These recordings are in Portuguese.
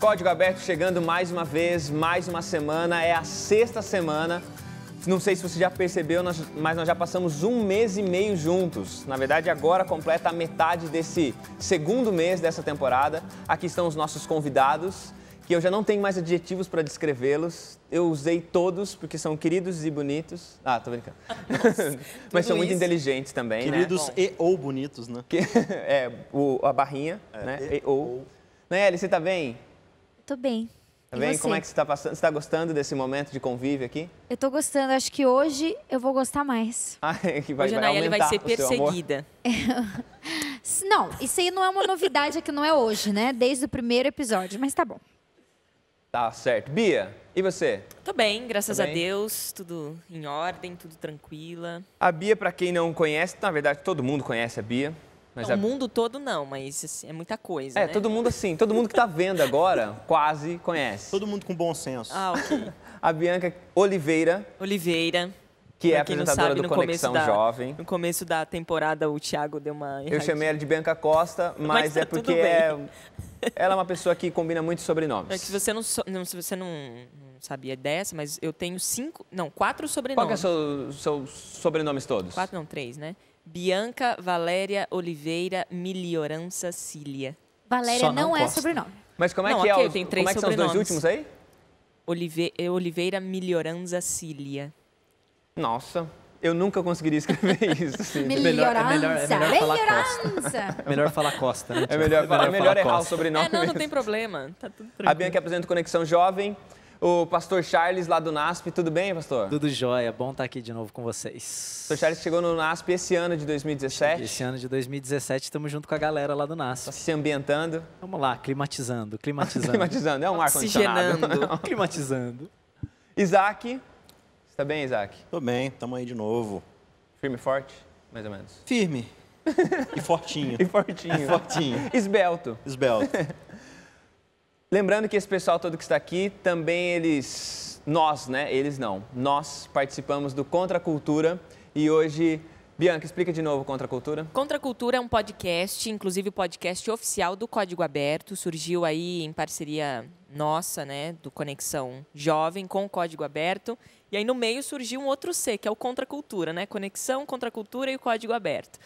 Código Aberto chegando mais uma vez, mais uma semana, é a 6ª semana. Não sei se você já percebeu, mas nós já passamos 1 mês e meio juntos. Na verdade, agora completa a metade desse 2º mês dessa temporada. Aqui estão os nossos convidados, que eu já não tenho mais adjetivos para descrevê-los. Eu usei todos, porque são queridos e bonitos. Ah, tô brincando. Mas são muito inteligentes também, queridos, né? e ou bonitos, né? A barrinha, né? E ou. Nayeli, você tá bem? Tô bem. Tá bem? Como é que você tá passando? Você tá gostando desse momento de convívio aqui? Eu tô gostando. Acho que hoje eu vou gostar mais. Que vai, hoje a Nayeli vai ser perseguida. Não, isso aí não é uma novidade, que não é hoje, né? Desde o primeiro episódio, mas tá bom. Tá certo. Bia, e você? Tô bem, graças Tá a bem? Deus, tudo em ordem, tudo tranquila. A Bia, para quem não conhece, na verdade todo mundo conhece a Bia. Mas Não, o mundo todo não, mas assim, é muita coisa, né? todo mundo assim, todo mundo que tá vendo agora quase conhece. Todo mundo com bom senso. Ah, ok. A Bianca Oliveira, Oliveira. que é Pra quem não apresentadora sabe, do no começo Conexão Jovem. No começo da temporada, o Thiago deu uma Eu erradinha. chamei ela de Bianca Costa, mas tá é porque tudo bem. ela é uma pessoa que combina muitos sobrenomes. É que se você se você não sabia dessa, mas eu tenho 4 sobrenomes. Qual que é seus sobrenomes todos? 4 não, 3, né? Bianca, Valéria, Oliveira, Miliorança, Cília. Valéria Só não não é Costa. sobrenome. Mas como é Não, que ok, é eu tenho 3 como é que são os dois sobrenomes. últimos aí? Oliveira, Miliorança, Cília. Nossa, eu nunca conseguiria escrever isso. Assim. Melhorança. falar Melhorança. Melhor falar Costa, né? É melhor falar errar o Costa. sobrenome Não mesmo. tem problema. Tá tudo A tranquilo. Bianca apresenta o Conexão Jovem. O pastor Charles, lá do NASP. Tudo bem, pastor? Tudo jóia, bom estar aqui de novo com vocês. O pastor Charles chegou no NASP esse ano de 2017. Esse ano de 2017 estamos junto com a galera lá do Tá NASP. se ambientando. Vamos lá, climatizando. Climatizando. É um ar-condicionado. Oxigenando. Climatizando. Isaac. Você tá bem, Isaac? Tô bem, tamo aí de novo. Firme e forte? Mais ou menos. Firme. E fortinho. E fortinho. Fortinho. Esbelto. Esbelto. Lembrando que esse pessoal todo que está aqui, também nós participamos do Contra a Cultura e hoje, Bianca, explica de novo o Contra a Cultura. Contra a Cultura é um podcast, inclusive o podcast oficial do Código Aberto, surgiu aí em parceria nossa, né, do Conexão Jovem com o Código Aberto, e aí no meio surgiu um outro C, que é o Contra a Cultura, né, Conexão, Contra a Cultura e o Código Aberto.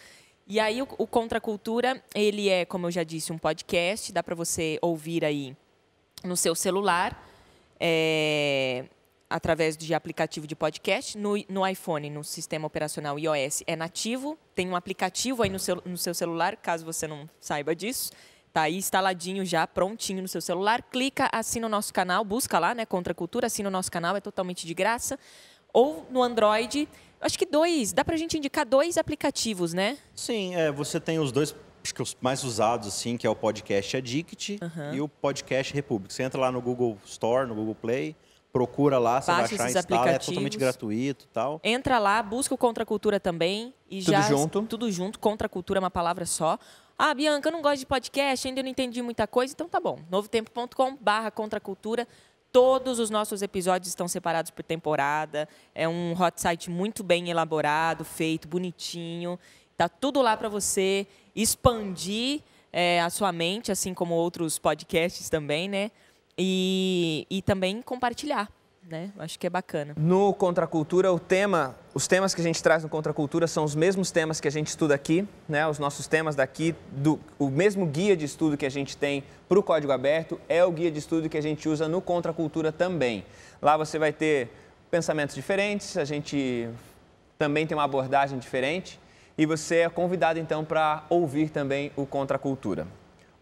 E aí o Contra a Cultura, ele é, como eu já disse, um podcast, dá para você ouvir aí no seu celular, através de aplicativo de podcast. No iPhone, no sistema operacional iOS, é nativo. Tem um aplicativo aí no seu celular, caso você não saiba disso. Está aí instaladinho já, prontinho no seu celular. Clica, assina o nosso canal, busca lá, né, Contra a Cultura, assina o nosso canal, é totalmente de graça. Ou no Android, acho que dá para a gente indicar 2 aplicativos, né? Sim, você tem os dois, acho que os mais usados, assim, que é o Podcast Addict e o Podcast Republic. Você entra lá no Google Store, no Google Play, procura lá, você vai Baixa achar, esses instala, é aplicativos. totalmente gratuito e tal. Entra lá, busca o Contra a Cultura também. E Tudo junto? Tudo junto. Contra a Cultura é uma palavra só. Ah, Bianca, eu não gosto de podcast, ainda não entendi muita coisa. Então tá bom. novotempo.com/Contra a Cultura. Todos os nossos episódios estão separados por temporada. É um hot site muito bem elaborado, feito, bonitinho. Tá tudo lá para você expandir a sua mente, assim como outros podcasts também, né? E também compartilhar, né? Acho que é bacana. No Contra a Cultura, os temas que a gente traz no Contra a Cultura são os mesmos temas que a gente estuda aqui, né? Os nossos temas daqui, o mesmo guia de estudo que a gente tem para o Código Aberto é o guia de estudo que a gente usa no Contra a Cultura também. Lá você vai ter pensamentos diferentes, a gente também tem uma abordagem diferente e você é convidado então para ouvir também o Contra a Cultura.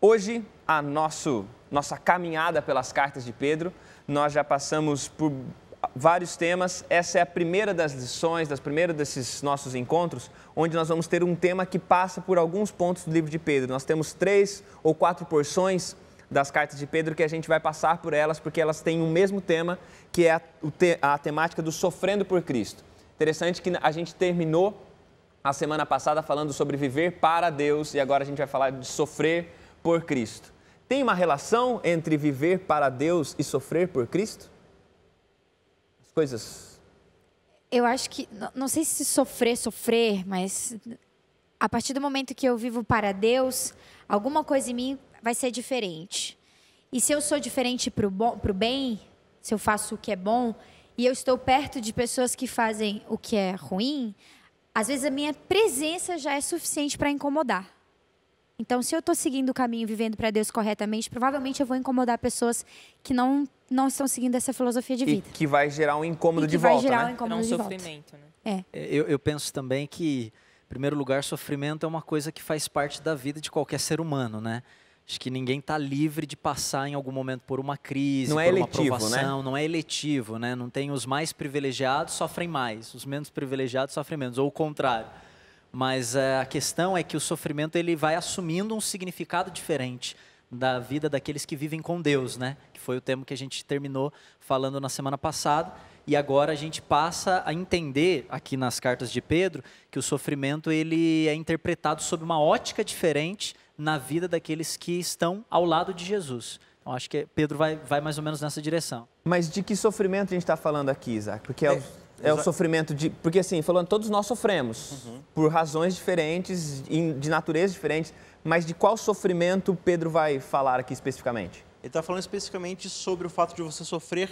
Hoje, a nossa caminhada pelas cartas de Pedro, nós já passamos por vários temas. Essa é a primeira das lições, desses nossos encontros, onde nós vamos ter um tema que passa por alguns pontos do livro de Pedro. Nós temos 3 ou 4 porções das cartas de Pedro que a gente vai passar por elas, porque elas têm o mesmo tema, que é a temática do sofrendo por Cristo. Interessante que a gente terminou a semana passada falando sobre viver para Deus e agora a gente vai falar de sofrer por Cristo. Tem uma relação entre viver para Deus e sofrer por Cristo? As coisas... Eu acho que, não sei se sofrer, mas a partir do momento que eu vivo para Deus, alguma coisa em mim vai ser diferente. E se eu sou diferente pro bem, se eu faço o que é bom, e eu estou perto de pessoas que fazem o que é ruim, às vezes a minha presença já é suficiente para incomodar. Então, se eu estou seguindo o caminho, vivendo para Deus corretamente, provavelmente eu vou incomodar pessoas que não estão seguindo essa filosofia de vida. E que vai gerar um incômodo de vai volta, gerar né? um incômodo de volta. sofrimento, né? Eu penso também que, em primeiro lugar, sofrimento é uma coisa que faz parte da vida de qualquer ser humano, né? Acho que ninguém está livre de passar em algum momento por uma crise, Não é por uma eletivo, provação, né? não é eletivo, né? Não tem os mais privilegiados sofrem mais, os menos privilegiados sofrem menos, ou o contrário. Mas a questão é que o sofrimento ele vai assumindo um significado diferente da vida daqueles que vivem com Deus, né? Que foi o tema que a gente terminou falando na semana passada. E agora a gente passa a entender aqui nas cartas de Pedro que o sofrimento ele é interpretado sob uma ótica diferente na vida daqueles que estão ao lado de Jesus. Então acho que Pedro vai mais ou menos nessa direção. Mas de que sofrimento a gente está falando aqui, Isaac? Porque é o sofrimento de... Porque assim, falando, todos nós sofremos por razões diferentes, de natureza diferentes, mas de qual sofrimento Pedro vai falar aqui especificamente? Ele está falando especificamente sobre o fato de você sofrer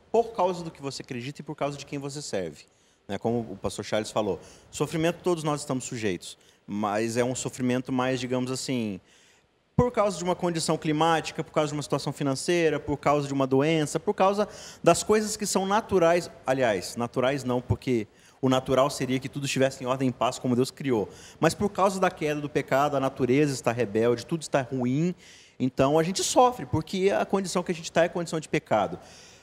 por causa do que você acredita e por causa de quem você serve. Né? Como o pastor Charles falou, sofrimento todos nós estamos sujeitos, mas é um sofrimento mais, digamos assim, por causa de uma condição climática, por causa de uma situação financeira, por causa de uma doença, por causa das coisas que são naturais. Aliás, naturais não, porque o natural seria que tudo estivesse em ordem e em paz como Deus criou. Mas por causa da queda do pecado, a natureza está rebelde, tudo está ruim. Então a gente sofre, porque a condição que a gente está é a condição de pecado.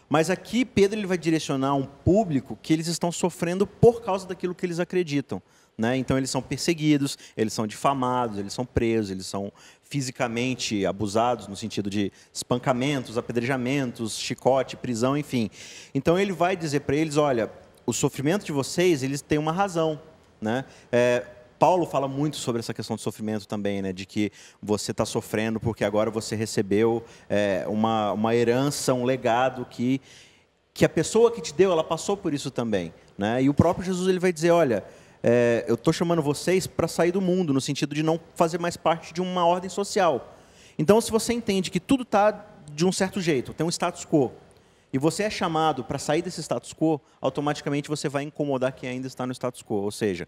Mas aqui Pedro ele vai direcionar um público que eles estão sofrendo por causa daquilo que eles acreditam. Né? Então eles são perseguidos, eles são difamados, eles são presos, eles são fisicamente abusados no sentido de espancamentos, apedrejamentos, chicote, prisão, enfim. Então ele vai dizer para eles, olha, o sofrimento de vocês, eles têm uma razão. Né? Paulo fala muito sobre essa questão do sofrimento também, né? De que você está sofrendo porque agora você recebeu uma herança, um legado que a pessoa que te deu, ela passou por isso também. Né? E o próprio Jesus ele vai dizer, olha... eu estou chamando vocês para sair do mundo, no sentido de não fazer mais parte de uma ordem social. Então, se você entende que tudo está de um certo jeito, tem um status quo, e você é chamado para sair desse status quo, automaticamente você vai incomodar quem ainda está no status quo. Ou seja,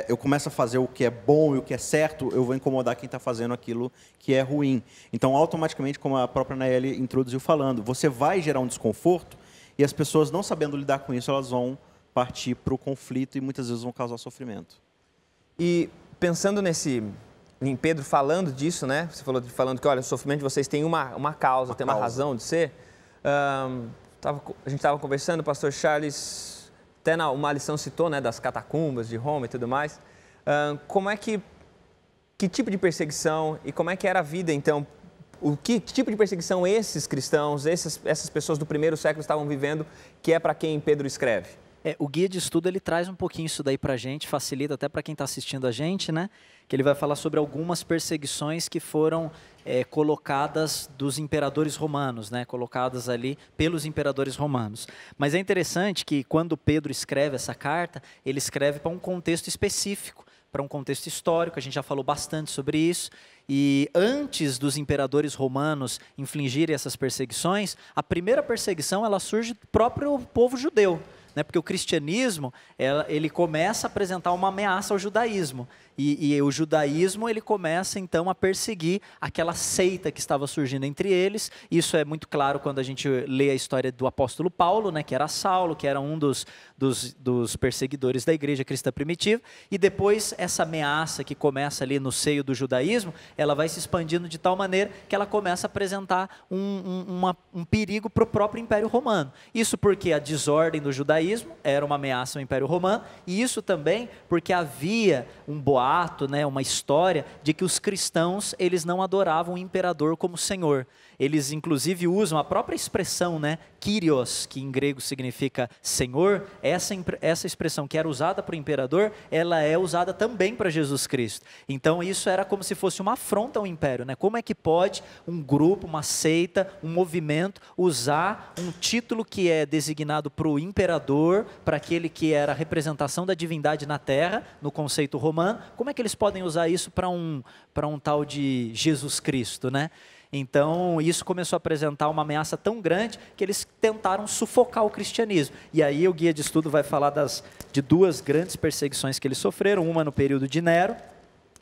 eu começo a fazer o que é bom e o que é certo, eu vou incomodar quem está fazendo aquilo que é ruim. Então, automaticamente, como a própria Nayeli introduziu falando, você vai gerar um desconforto, e as pessoas não sabendo lidar com isso, elas vão partir para o conflito e muitas vezes vão causar sofrimento. E pensando em Pedro falando disso, né? Você falando que, olha, o sofrimento de vocês tem uma causa, tem uma razão de ser. A gente estava conversando, o pastor Charles, até uma lição citou, né, das catacumbas de Roma e tudo mais. Como é que tipo de perseguição e como é que era a vida, então? Que tipo de perseguição esses cristãos, essas pessoas do primeiro século estavam vivendo, que é para quem Pedro escreve? O guia de estudo ele traz um pouquinho isso daí para a gente, facilita até para quem está assistindo a gente, né? Que ele vai falar sobre algumas perseguições que foram colocadas dos imperadores romanos, né? Colocadas ali pelos imperadores romanos. Mas é interessante que quando Pedro escreve essa carta, ele escreve para um contexto específico, para um contexto histórico, a gente já falou bastante sobre isso. E antes dos imperadores romanos infligirem essas perseguições, a primeira perseguição ela surge do próprio povo judeu. Né, porque o cristianismo ele começa a apresentar uma ameaça ao judaísmo. E o judaísmo ele começa então a perseguir aquela seita que estava surgindo entre eles. Isso é muito claro quando a gente lê a história do apóstolo Paulo, né, que era Saulo, que era um dos perseguidores da igreja cristã primitiva. E depois essa ameaça que começa ali no seio do judaísmo, ela vai se expandindo de tal maneira que ela começa a apresentar um perigo para o próprio Império Romano. Isso porque a desordem do judaísmo era uma ameaça ao Império Romano, e isso também porque havia um boato, né, uma história de que os cristãos eles não adoravam o imperador como senhor. Eles inclusive usam a própria expressão, né, Kyrios, que em grego significa senhor. Essa expressão que era usada para o imperador, ela é usada também para Jesus Cristo. Então isso era como se fosse uma afronta ao império, né? Como é que pode um grupo, uma seita, um movimento usar um título que é designado para o imperador, para aquele que era a representação da divindade na terra, no conceito romano? Como é que eles podem usar isso para um tal de Jesus Cristo, né? Então, isso começou a apresentar uma ameaça tão grande que eles tentaram sufocar o cristianismo. E aí o guia de estudo vai falar de duas grandes perseguições que eles sofreram, uma no período de Nero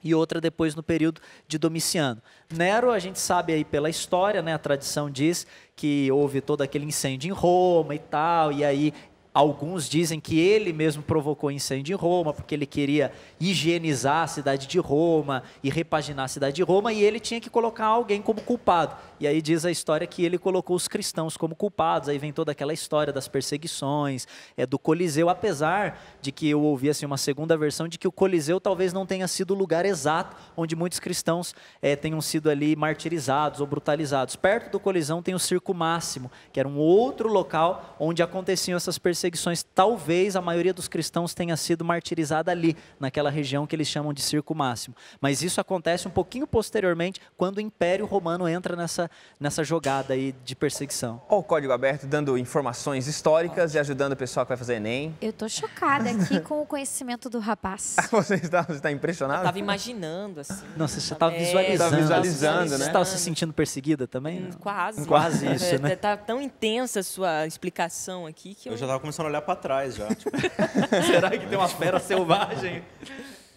e outra depois no período de Domiciano. Nero, a gente sabe aí pela história, né, a tradição diz que houve todo aquele incêndio em Roma e tal, e aí alguns dizem que ele mesmo provocou incêndio em Roma, porque ele queria higienizar a cidade de Roma e repaginar a cidade de Roma, e ele tinha que colocar alguém como culpado. E aí diz a história que ele colocou os cristãos como culpados, aí vem toda aquela história das perseguições, do Coliseu, apesar de que eu ouvi assim, uma segunda versão de que o Coliseu talvez não tenha sido o lugar exato onde muitos cristãos tenham sido ali martirizados ou brutalizados. Perto do Coliseu tem o Circo Máximo, que era um outro local onde aconteciam essas perseguições. Talvez a maioria dos cristãos tenha sido martirizada ali, naquela região que eles chamam de Circo Máximo. Mas isso acontece um pouquinho posteriormente, quando o Império Romano entra nessa jogada aí de perseguição. Olha o Código Aberto dando informações históricas e ajudando o pessoal que vai fazer Enem. Eu tô chocada aqui com o conhecimento do rapaz. Você está impressionado? Eu estava imaginando, assim. Não, você já estava visualizando. Tá visualizando, né? Você estava se sentindo perseguida também? Quase. Quase isso, né? Tá tão intensa a sua explicação aqui que Eu já estava começando a olhar para trás já. Tipo, Será que tem uma fera selvagem?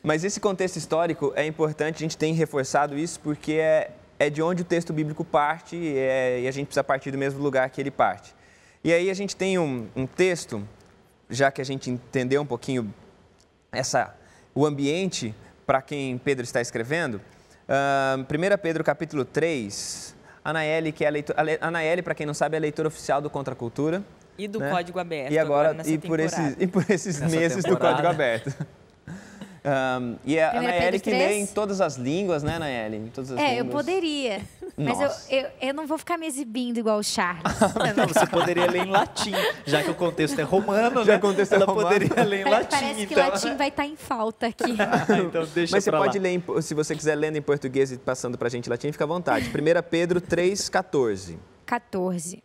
Mas esse contexto histórico é importante, a gente tem reforçado isso porque é de onde o texto bíblico parte e a gente precisa partir do mesmo lugar que ele parte. E aí a gente tem um texto, já que a gente entendeu um pouquinho o ambiente para quem Pedro está escrevendo, 1 Pedro capítulo 3, Anaeli, Anaeli, para quem não sabe, é a leitora oficial do Contra a Cultura. E do né? Código Aberto. E agora nessa por esses Nessa meses temporada. do Código Aberto. E a 1 Anaeli Pedro que lê 3. em todas as línguas, né, Anaeli? Em todas as línguas. Eu poderia. Mas Nossa. eu não vou ficar me exibindo igual o Charles. Não, você poderia ler em latim, já que o contexto é romano, Já né? o contexto é Ela romano. poderia ler em latim, Parece que então. latim vai estar em falta aqui. Então deixa Mas você pra pode lá. ler, se você quiser, lendo em português e passando para a gente em latim, fica à vontade. 1 Pedro 3,14. 14.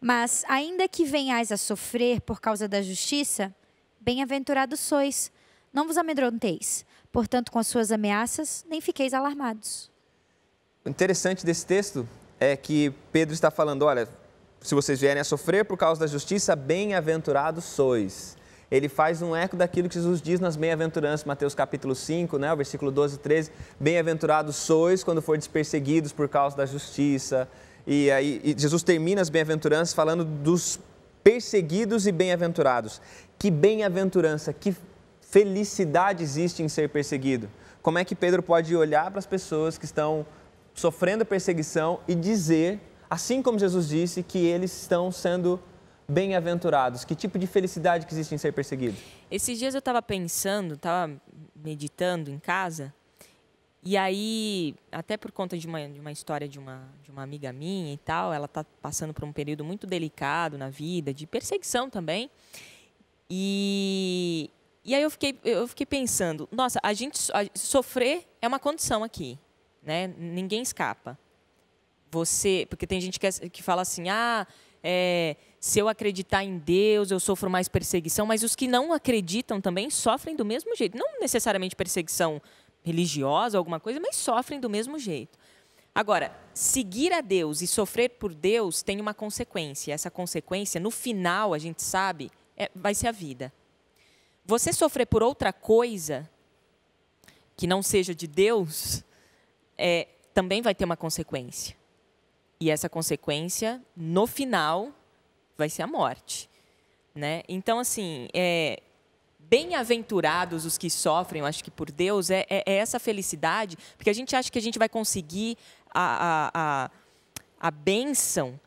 Mas, ainda que venhais a sofrer por causa da justiça, bem-aventurados sois. Não vos amedronteis. Portanto, com as suas ameaças, nem fiqueis alarmados. O interessante desse texto é que Pedro está falando, olha, se vocês vierem a sofrer por causa da justiça, bem-aventurados sois. Ele faz um eco daquilo que Jesus diz nas bem-aventuranças, Mateus capítulo 5, né, o versículo 12 e 13. Bem-aventurados sois quando fordes perseguidos por causa da justiça. E aí Jesus termina as bem-aventuranças falando dos perseguidos e bem-aventurados. Que bem-aventurança, que felicidade existe em ser perseguido. Como é que Pedro pode olhar para as pessoas que estão sofrendo perseguição e dizer, assim como Jesus disse, que eles estão sendo bem-aventurados? Que tipo de felicidade que existe em ser perseguido? Esses dias eu estava pensando, estava meditando em casa, e aí, até por conta de uma história de uma amiga minha e tal, ela está passando por um período muito delicado na vida, de perseguição também, e aí eu fiquei pensando, nossa, sofrer é uma condição aqui, né? Ninguém escapa. Porque tem gente que fala assim, se eu acreditar em Deus, eu sofro mais perseguição, mas os que não acreditam também sofrem do mesmo jeito. Não necessariamente perseguição religiosa, alguma coisa, mas sofrem do mesmo jeito. Agora, seguir a Deus e sofrer por Deus tem uma consequência. Essa consequência, no final, a gente sabe, vai ser a vida. Você sofrer por outra coisa que não seja de Deus, também vai ter uma consequência. E essa consequência, no final, vai ser a morte, né? Então, assim, bem-aventurados os que sofrem, eu acho que por Deus, é essa felicidade, porque a gente acha que a gente vai conseguir a bênção,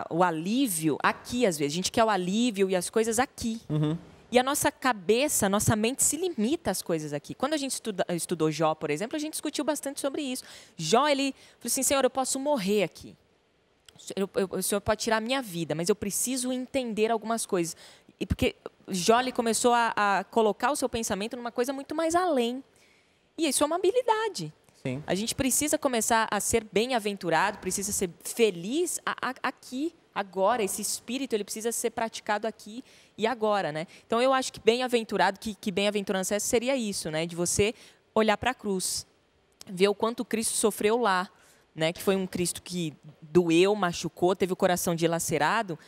o alívio aqui, às vezes. A gente quer o alívio e as coisas aqui. Uhum. E a nossa cabeça, a nossa mente se limita às coisas aqui. Quando a gente estudou Jó, por exemplo, a gente discutiu bastante sobre isso. Jó, ele falou assim, Senhor, eu posso morrer aqui. O Senhor pode tirar a minha vida, mas eu preciso entender algumas coisas. E porque Jó ele começou a colocar o seu pensamento numa coisa muito mais além. E isso é uma habilidade. Sim. A gente precisa começar a ser bem-aventurado, precisa ser feliz aqui, agora. Esse espírito ele precisa ser praticado aqui e agora, né? Então eu acho que bem-aventurado, que bem-aventurança seria isso, né? De você olhar para a cruz, ver o quanto Cristo sofreu lá, né? Que foi um Cristo que doeu, machucou, teve o coração dilacerado,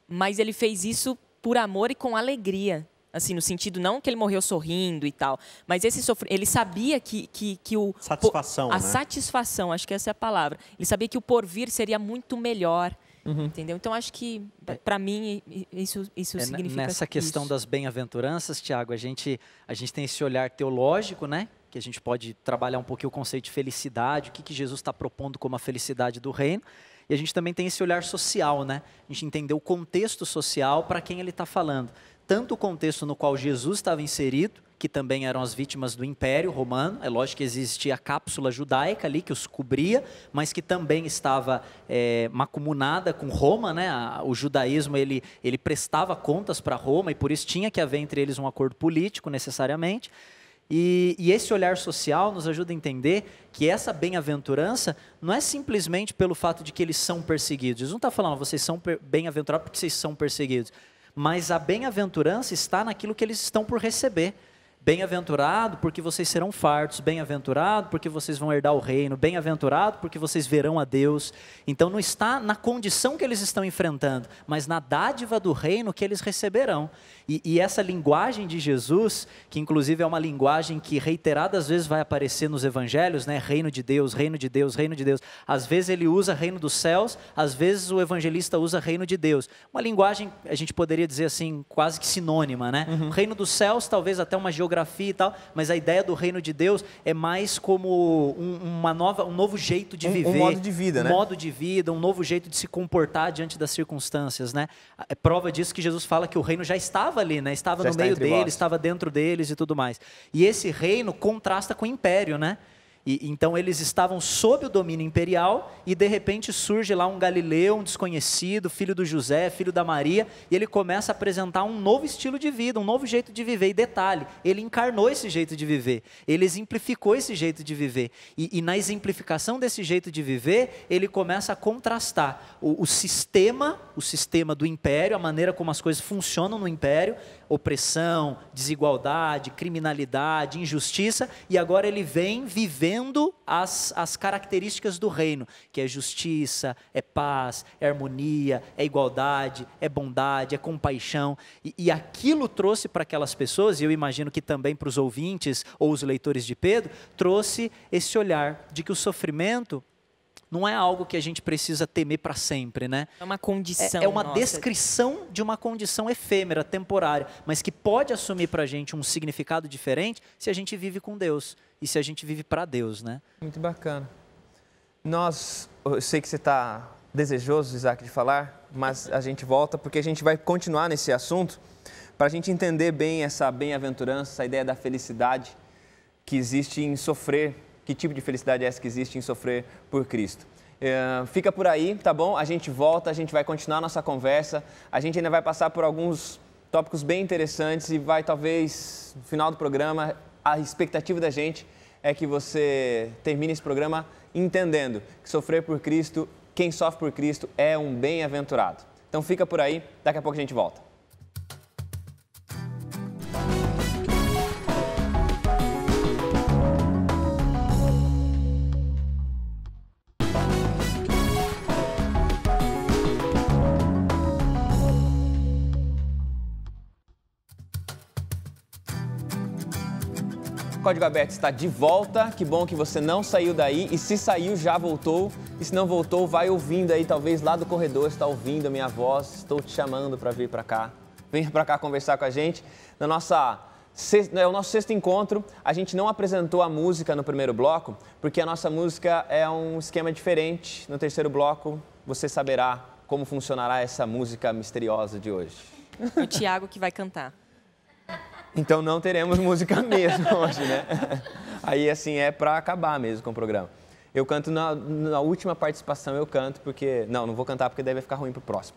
mas ele fez isso por amor e com alegria. Assim, no sentido não que ele morreu sorrindo e tal, mas ele sabia que o... Satisfação, a né? satisfação, acho que essa é a palavra. Ele sabia que o porvir seria muito melhor, entendeu? Então, acho que, para mim, isso significa Nessa questão isso. das bem-aventuranças, Tiago, a gente tem esse olhar teológico, né? Que a gente pode trabalhar um pouquinho o conceito de felicidade, o que Jesus está propondo como a felicidade do reino. E a gente também tem esse olhar social, né? A gente entender o contexto social para quem ele está falando. Tanto o contexto no qual Jesus estava inserido, que também eram as vítimas do Império Romano, é lógico que existia a cápsula judaica ali que os cobria, mas que também estava macumunada com Roma, né? O judaísmo ele prestava contas para Roma e por isso tinha que haver entre eles um acordo político necessariamente. E esse olhar social nos ajuda a entender que essa bem-aventurança não é simplesmente pelo fato de que eles são perseguidos. Jesus não está falando, vocês são bem-aventurados porque vocês são perseguidos. Mas a bem-aventurança está naquilo que eles estão por receber. Bem-aventurado porque vocês serão fartos, bem-aventurado porque vocês vão herdar o reino, bem-aventurado porque vocês verão a Deus. Então não está na condição que eles estão enfrentando, mas na dádiva do reino que eles receberão. E essa linguagem de Jesus, que inclusive é uma linguagem que reiteradas vezes vai aparecer nos evangelhos, né? Reino de Deus, reino de Deus, reino de Deus. Às vezes ele usa reino dos céus, às vezes o evangelista usa reino de Deus. Uma linguagem, a gente poderia dizer assim, quase que sinônima, né? Reino dos céus, talvez até uma geografia e tal, mas a ideia do reino de Deus é mais como um novo jeito de viver. Um modo de vida, né? Um modo de vida, um novo jeito de se comportar diante das circunstâncias, né? É prova disso que Jesus fala que o reino já estava ali, né? Estava no meio deles, estava dentro deles e tudo mais. E esse reino contrasta com o império, né? Então eles estavam sob o domínio imperial e de repente surge lá um Galileu, um desconhecido, filho do José, filho da Maria, e ele começa a apresentar um novo estilo de vida, um novo jeito de viver. E detalhe, ele encarnou esse jeito de viver, ele exemplificou esse jeito de viver. E na exemplificação desse jeito de viver, ele começa a contrastar o sistema do império, a maneira como as coisas funcionam no império, opressão, desigualdade, criminalidade, injustiça, e agora ele vem vivendo as características do reino, que é justiça, é paz, é harmonia, é igualdade, é bondade, é compaixão, e aquilo trouxe para aquelas pessoas, e eu imagino que também para os ouvintes ou os leitores de Pedro, trouxe esse olhar de que o sofrimento não é algo que a gente precisa temer para sempre, né? É uma condição. É uma descrição de uma condição efêmera, temporária, mas que pode assumir para a gente um significado diferente se a gente vive com Deus e se a gente vive para Deus, né? Muito bacana. Eu sei que você está desejoso, Isaac, de falar, mas a gente volta porque a gente vai continuar nesse assunto para a gente entender bem essa bem-aventurança, essa ideia da felicidade que existe em sofrer. Que tipo de felicidade é essa que existe em sofrer por Cristo? Fica por aí, tá bom? A gente volta, a gente vai continuar a nossa conversa. A gente ainda vai passar por alguns tópicos bem interessantes e vai, talvez, no final do programa, a expectativa da gente é que você termine esse programa entendendo que sofrer por Cristo, quem sofre por Cristo é um bem-aventurado. Então fica por aí, daqui a pouco a gente volta. Código Aberto está de volta, que bom que você não saiu daí e se saiu já voltou e se não voltou vai ouvindo aí, talvez lá do corredor está ouvindo a minha voz, estou te chamando para vir para cá, venha para cá conversar com a gente. É o nosso sexto encontro, a gente não apresentou a música no primeiro bloco porque a nossa música é um esquema diferente, no terceiro bloco você saberá como funcionará essa música misteriosa de hoje. O Tiago que vai cantar. Então não teremos música mesmo hoje, né? Aí assim é para acabar mesmo com o programa. Eu canto na última participação, eu canto porque... Não vou cantar porque deve ficar ruim pro próximo.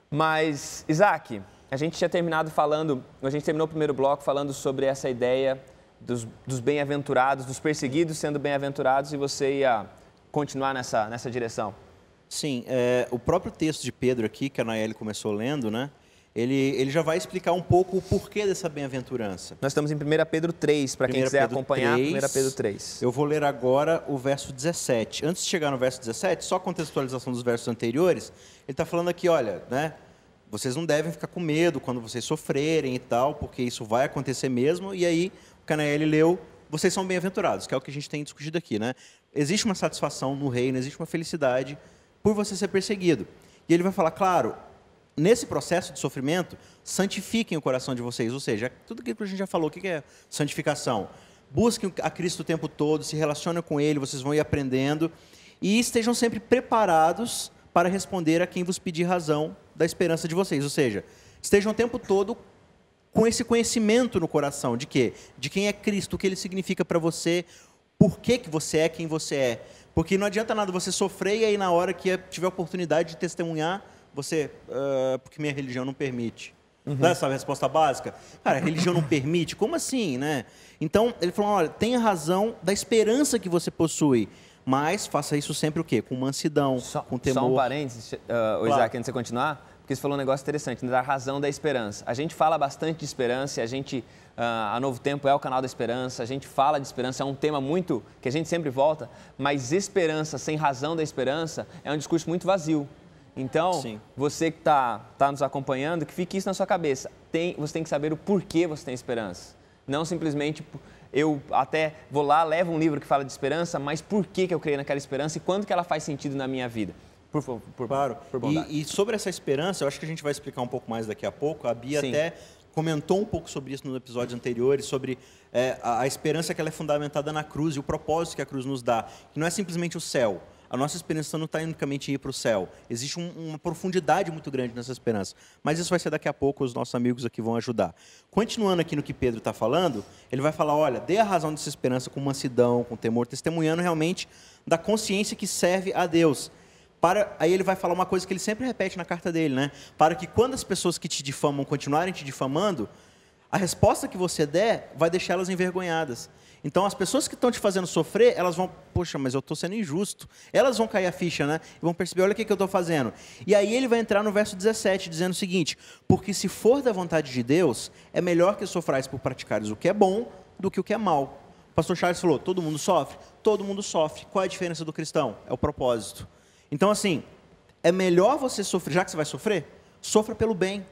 Mas, Isaac, a gente tinha terminado falando... A gente terminou o primeiro bloco falando sobre essa ideia dos bem-aventurados, dos perseguidos sendo bem-aventurados e você ia continuar nessa direção. Sim, o próprio texto de Pedro aqui, que a Nayeli começou lendo, né? ele já vai explicar um pouco o porquê dessa bem-aventurança. Nós estamos em 1 Pedro 3, para quem quiser acompanhar, 1 Pedro 3. Eu vou ler agora o verso 17. Antes de chegar no verso 17, só contextualização dos versos anteriores, ele está falando aqui, olha, né, vocês não devem ficar com medo quando vocês sofrerem e tal, porque isso vai acontecer mesmo, e aí o Canaeli leu, vocês são bem-aventurados, que é o que a gente tem discutido aqui, né? Existe uma satisfação no reino, existe uma felicidade por você ser perseguido. E ele vai falar, claro, nesse processo de sofrimento, santifiquem o coração de vocês. Ou seja, tudo aquilo que a gente já falou, o que é santificação? Busquem a Cristo o tempo todo, se relacionem com Ele, vocês vão ir aprendendo. E estejam sempre preparados para responder a quem vos pedir razão da esperança de vocês. Ou seja, estejam o tempo todo com esse conhecimento no coração. De quê? De quem é Cristo, o que Ele significa para você, por que você é quem você é. Porque não adianta nada você sofrer e aí na hora que tiver a oportunidade de testemunhar, você, porque minha religião não permite. Dá essa resposta básica? Cara, a religião não permite? Como assim, né? Então, ele falou, olha, tenha razão da esperança que você possui, mas faça isso sempre o quê? Com mansidão, com temor. Só um parênteses, Isaac, antes de você continuar, porque você falou um negócio interessante, da razão da esperança. A gente fala bastante de esperança, a gente, a Novo Tempo é o canal da esperança, a gente fala de esperança, é um tema muito, que a gente sempre volta, mas esperança sem razão da esperança é um discurso muito vazio. Então, sim, você que está nos acompanhando, que fique isso na sua cabeça. Você tem que saber o porquê você tem esperança. Não simplesmente, eu até vou lá, levo um livro que fala de esperança, mas por que eu creio naquela esperança e quando que ela faz sentido na minha vida? Por favor, claro. Por bondade. E sobre essa esperança, eu acho que a gente vai explicar um pouco mais daqui a pouco. A Bia sim, até comentou um pouco sobre isso nos episódios anteriores, sobre a esperança que ela é fundamentada na cruz e o propósito que a cruz nos dá, que não é simplesmente o céu. A nossa esperança não está unicamente em ir para o céu. Existe uma profundidade muito grande nessa esperança. Mas isso vai ser daqui a pouco, os nossos amigos aqui vão ajudar. Continuando aqui no que Pedro está falando, ele vai falar, olha, dê a razão dessa esperança com mansidão, com temor, testemunhando realmente da consciência que serve a Deus. Aí ele vai falar uma coisa que ele sempre repete na carta dele, né? Para que quando as pessoas que te difamam continuarem te difamando, a resposta que você der vai deixar elas envergonhadas. Então, as pessoas que estão te fazendo sofrer, elas vão, poxa, mas eu estou sendo injusto. Elas vão cair a ficha, né? E vão perceber, olha o que eu estou fazendo. E aí ele vai entrar no verso 17, dizendo o seguinte, porque se for da vontade de Deus, é melhor que sofrais por praticares o que é bom do que o que é mal. O pastor Charles falou, todo mundo sofre? Todo mundo sofre. Qual é a diferença do cristão? É o propósito. Então, assim, é melhor você sofrer, já que você vai sofrer, sofra pelo bem.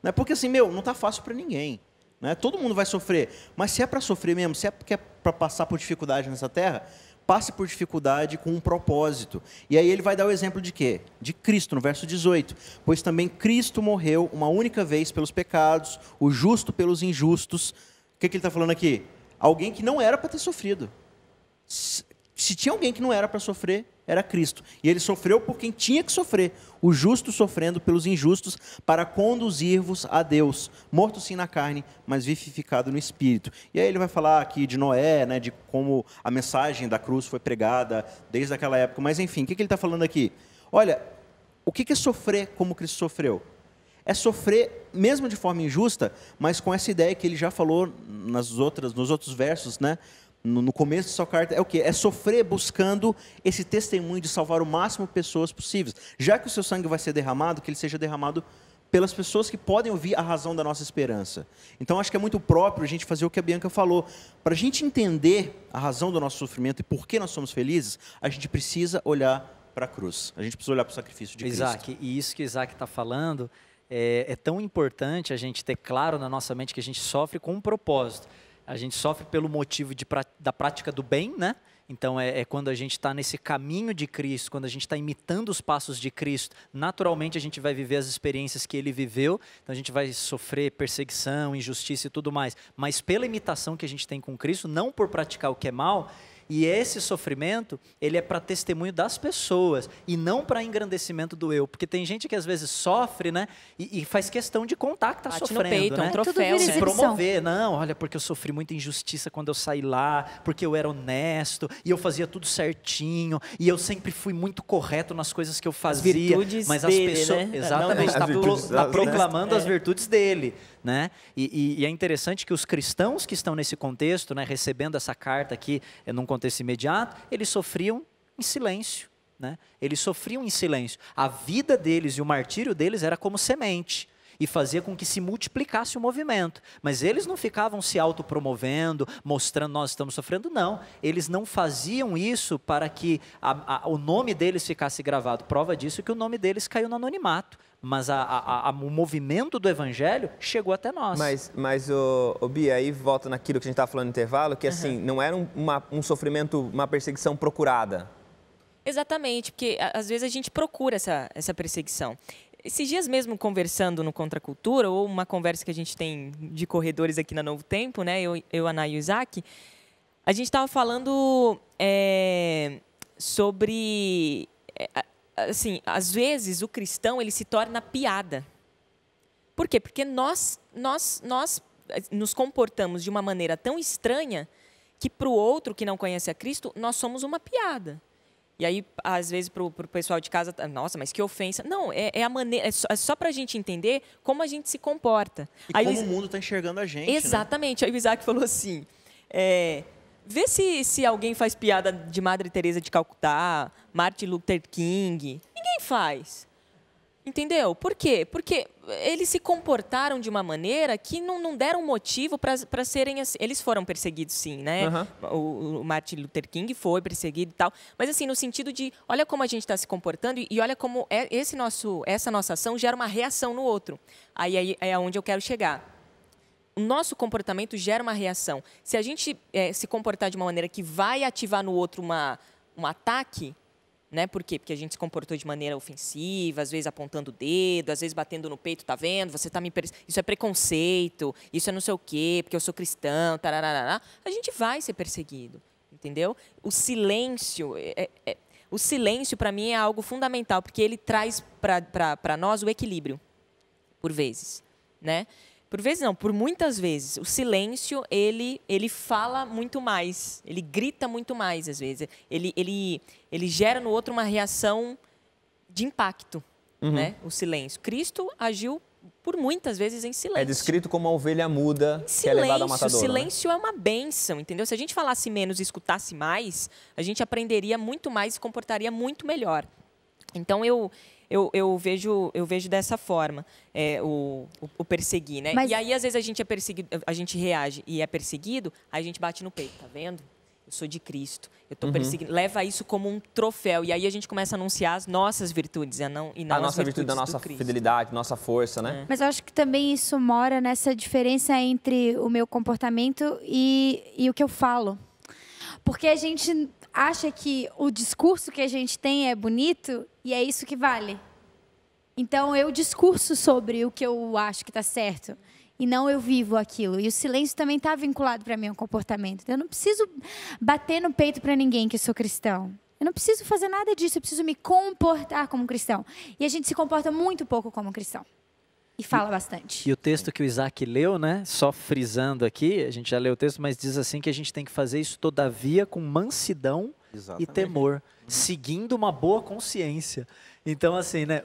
Né? Porque assim, não está fácil para ninguém. Né? Todo mundo vai sofrer, mas se é para sofrer mesmo, se é para passar por dificuldade nessa terra, passe por dificuldade com um propósito. E aí ele vai dar o exemplo de quê? De Cristo, no verso 18. Pois também Cristo morreu uma única vez pelos pecados, o justo pelos injustos. O que ele está falando aqui? Alguém que não era para ter sofrido. Se tinha alguém que não era para sofrer, era Cristo. E ele sofreu por quem tinha que sofrer. O justo sofrendo pelos injustos para conduzir-vos a Deus. Morto sim na carne, mas vivificado no Espírito. E aí ele vai falar aqui de Noé, né, de como a mensagem da cruz foi pregada desde aquela época. Mas enfim, o que ele está falando aqui? Olha, o que é sofrer como Cristo sofreu? É sofrer, mesmo de forma injusta, mas com essa ideia que ele já falou nos outros versos, né? No começo de sua carta, é o quê? É sofrer buscando esse testemunho de salvar o máximo de pessoas possíveis. Já que o seu sangue vai ser derramado, que ele seja derramado pelas pessoas que podem ouvir a razão da nossa esperança. Então, acho que é muito próprio a gente fazer o que a Bianca falou. Para a gente entender a razão do nosso sofrimento e por que nós somos felizes, a gente precisa olhar para a cruz. A gente precisa olhar para o sacrifício de Cristo. Isaac, e isso que o Isaac está falando é tão importante a gente ter claro na nossa mente que a gente sofre com um propósito. A gente sofre pelo motivo da prática do bem, né? Então, é quando a gente está nesse caminho de Cristo, quando a gente está imitando os passos de Cristo, naturalmente a gente vai viver as experiências que Ele viveu, então a gente vai sofrer perseguição, injustiça e tudo mais, mas pela imitação que a gente tem com Cristo, não por praticar o que é mal. E esse sofrimento, ele é para testemunho das pessoas e não para engrandecimento do eu. Porque tem gente que às vezes sofre, né? E faz questão de contar que está sofrendo, no peito, né? Um troféu, Se né? promover. Não, olha, porque eu sofri muita injustiça quando eu saí lá, porque eu era honesto, e eu fazia tudo certinho, e eu sempre fui muito correto nas coisas que eu fazia. As virtudes mas dele, as pessoas, né? exatamente, está proclamando as virtudes dele. Né? E é interessante que os cristãos que estão nesse contexto, né, recebendo essa carta aqui num contexto imediato, eles sofriam em silêncio. Né? Eles sofriam em silêncio. A vida deles e o martírio deles era como semente. e fazia com que se multiplicasse o movimento. Mas eles não ficavam se autopromovendo, mostrando nós estamos sofrendo, não. Eles não faziam isso para que o nome deles ficasse gravado. Prova disso é que o nome deles caiu no anonimato. Mas o movimento do evangelho chegou até nós. Mas o Bia, aí volta naquilo que a gente estava falando no intervalo, que assim, não era um sofrimento, uma perseguição procurada. Exatamente, porque às vezes a gente procura essa perseguição. Esses dias mesmo, conversando no Contra a Cultura, ou uma conversa que a gente tem de corredores aqui na Novo Tempo, né? Eu Ana e o Isaac, a gente estava falando sobre... assim, às vezes o cristão ele se torna piada. Por quê? Porque nós nos comportamos de uma maneira tão estranha que para o outro que não conhece a Cristo, nós somos uma piada. E aí, às vezes, para o pessoal de casa, nossa, mas que ofensa. Não, é a maneira, é só para a gente entender como a gente se comporta. E aí, como o mundo está enxergando a gente. Exatamente. Né? Aí o Isaac falou assim, vê se alguém faz piada de Madre Teresa de Calcutá, Martin Luther King. Ninguém faz. Entendeu? Por quê? Porque eles se comportaram de uma maneira que não deram motivo para serem assim. Eles foram perseguidos, sim, né? O Martin Luther King foi perseguido e tal. Mas, assim, no sentido de, olha como a gente está se comportando e olha como essa nossa ação gera uma reação no outro. Aí é onde eu quero chegar. O nosso comportamento gera uma reação. Se a gente se comportar de uma maneira que vai ativar no outro um ataque, né? Por quê? Porque a gente se comportou de maneira ofensiva, às vezes apontando o dedo, às vezes batendo no peito, tá vendo? Você tá isso é preconceito, isso é não sei o quê, porque eu sou cristão, tararará. A gente vai ser perseguido, entendeu? O silêncio para mim é algo fundamental, porque ele traz para nós o equilíbrio, por vezes, né? Por vezes não, por muitas vezes. O silêncio, ele fala muito mais, ele grita muito mais, às vezes. Ele gera no outro uma reação de impacto, né? O silêncio. Cristo agiu por muitas vezes em silêncio. É descrito como uma ovelha muda que é levada ao matador. Silêncio, né? É uma bênção, entendeu? Se a gente falasse menos e escutasse mais, a gente aprenderia muito mais e se comportaria muito melhor. Então, eu vejo dessa forma o perseguir, né? Mas... E aí, às vezes, a gente é perseguido, a gente reage e é perseguido, aí a gente bate no peito, tá vendo? Eu sou de Cristo, eu estou perseguindo. Leva isso como um troféu. E aí a gente começa a anunciar as nossas virtudes, e não a nossa virtude, a nossa fidelidade, nossa força, né? Mas eu acho que também isso mora nessa diferença entre o meu comportamento e o que eu falo. Porque a gente acha que o discurso que a gente tem é bonito e é isso que vale. Então, eu discurso sobre o que eu acho que está certo e não eu vivo aquilo. E o silêncio também está vinculado para mim ao comportamento. Eu não preciso bater no peito para ninguém que eu sou cristão. Eu não preciso fazer nada disso, eu preciso me comportar como cristão. E a gente se comporta muito pouco como cristão. E fala bastante. E o texto que o Isaac leu, né? Só frisando aqui, a gente já leu o texto, mas diz assim que a gente tem que fazer isso todavia com mansidão e temor, seguindo uma boa consciência. Então, assim, né?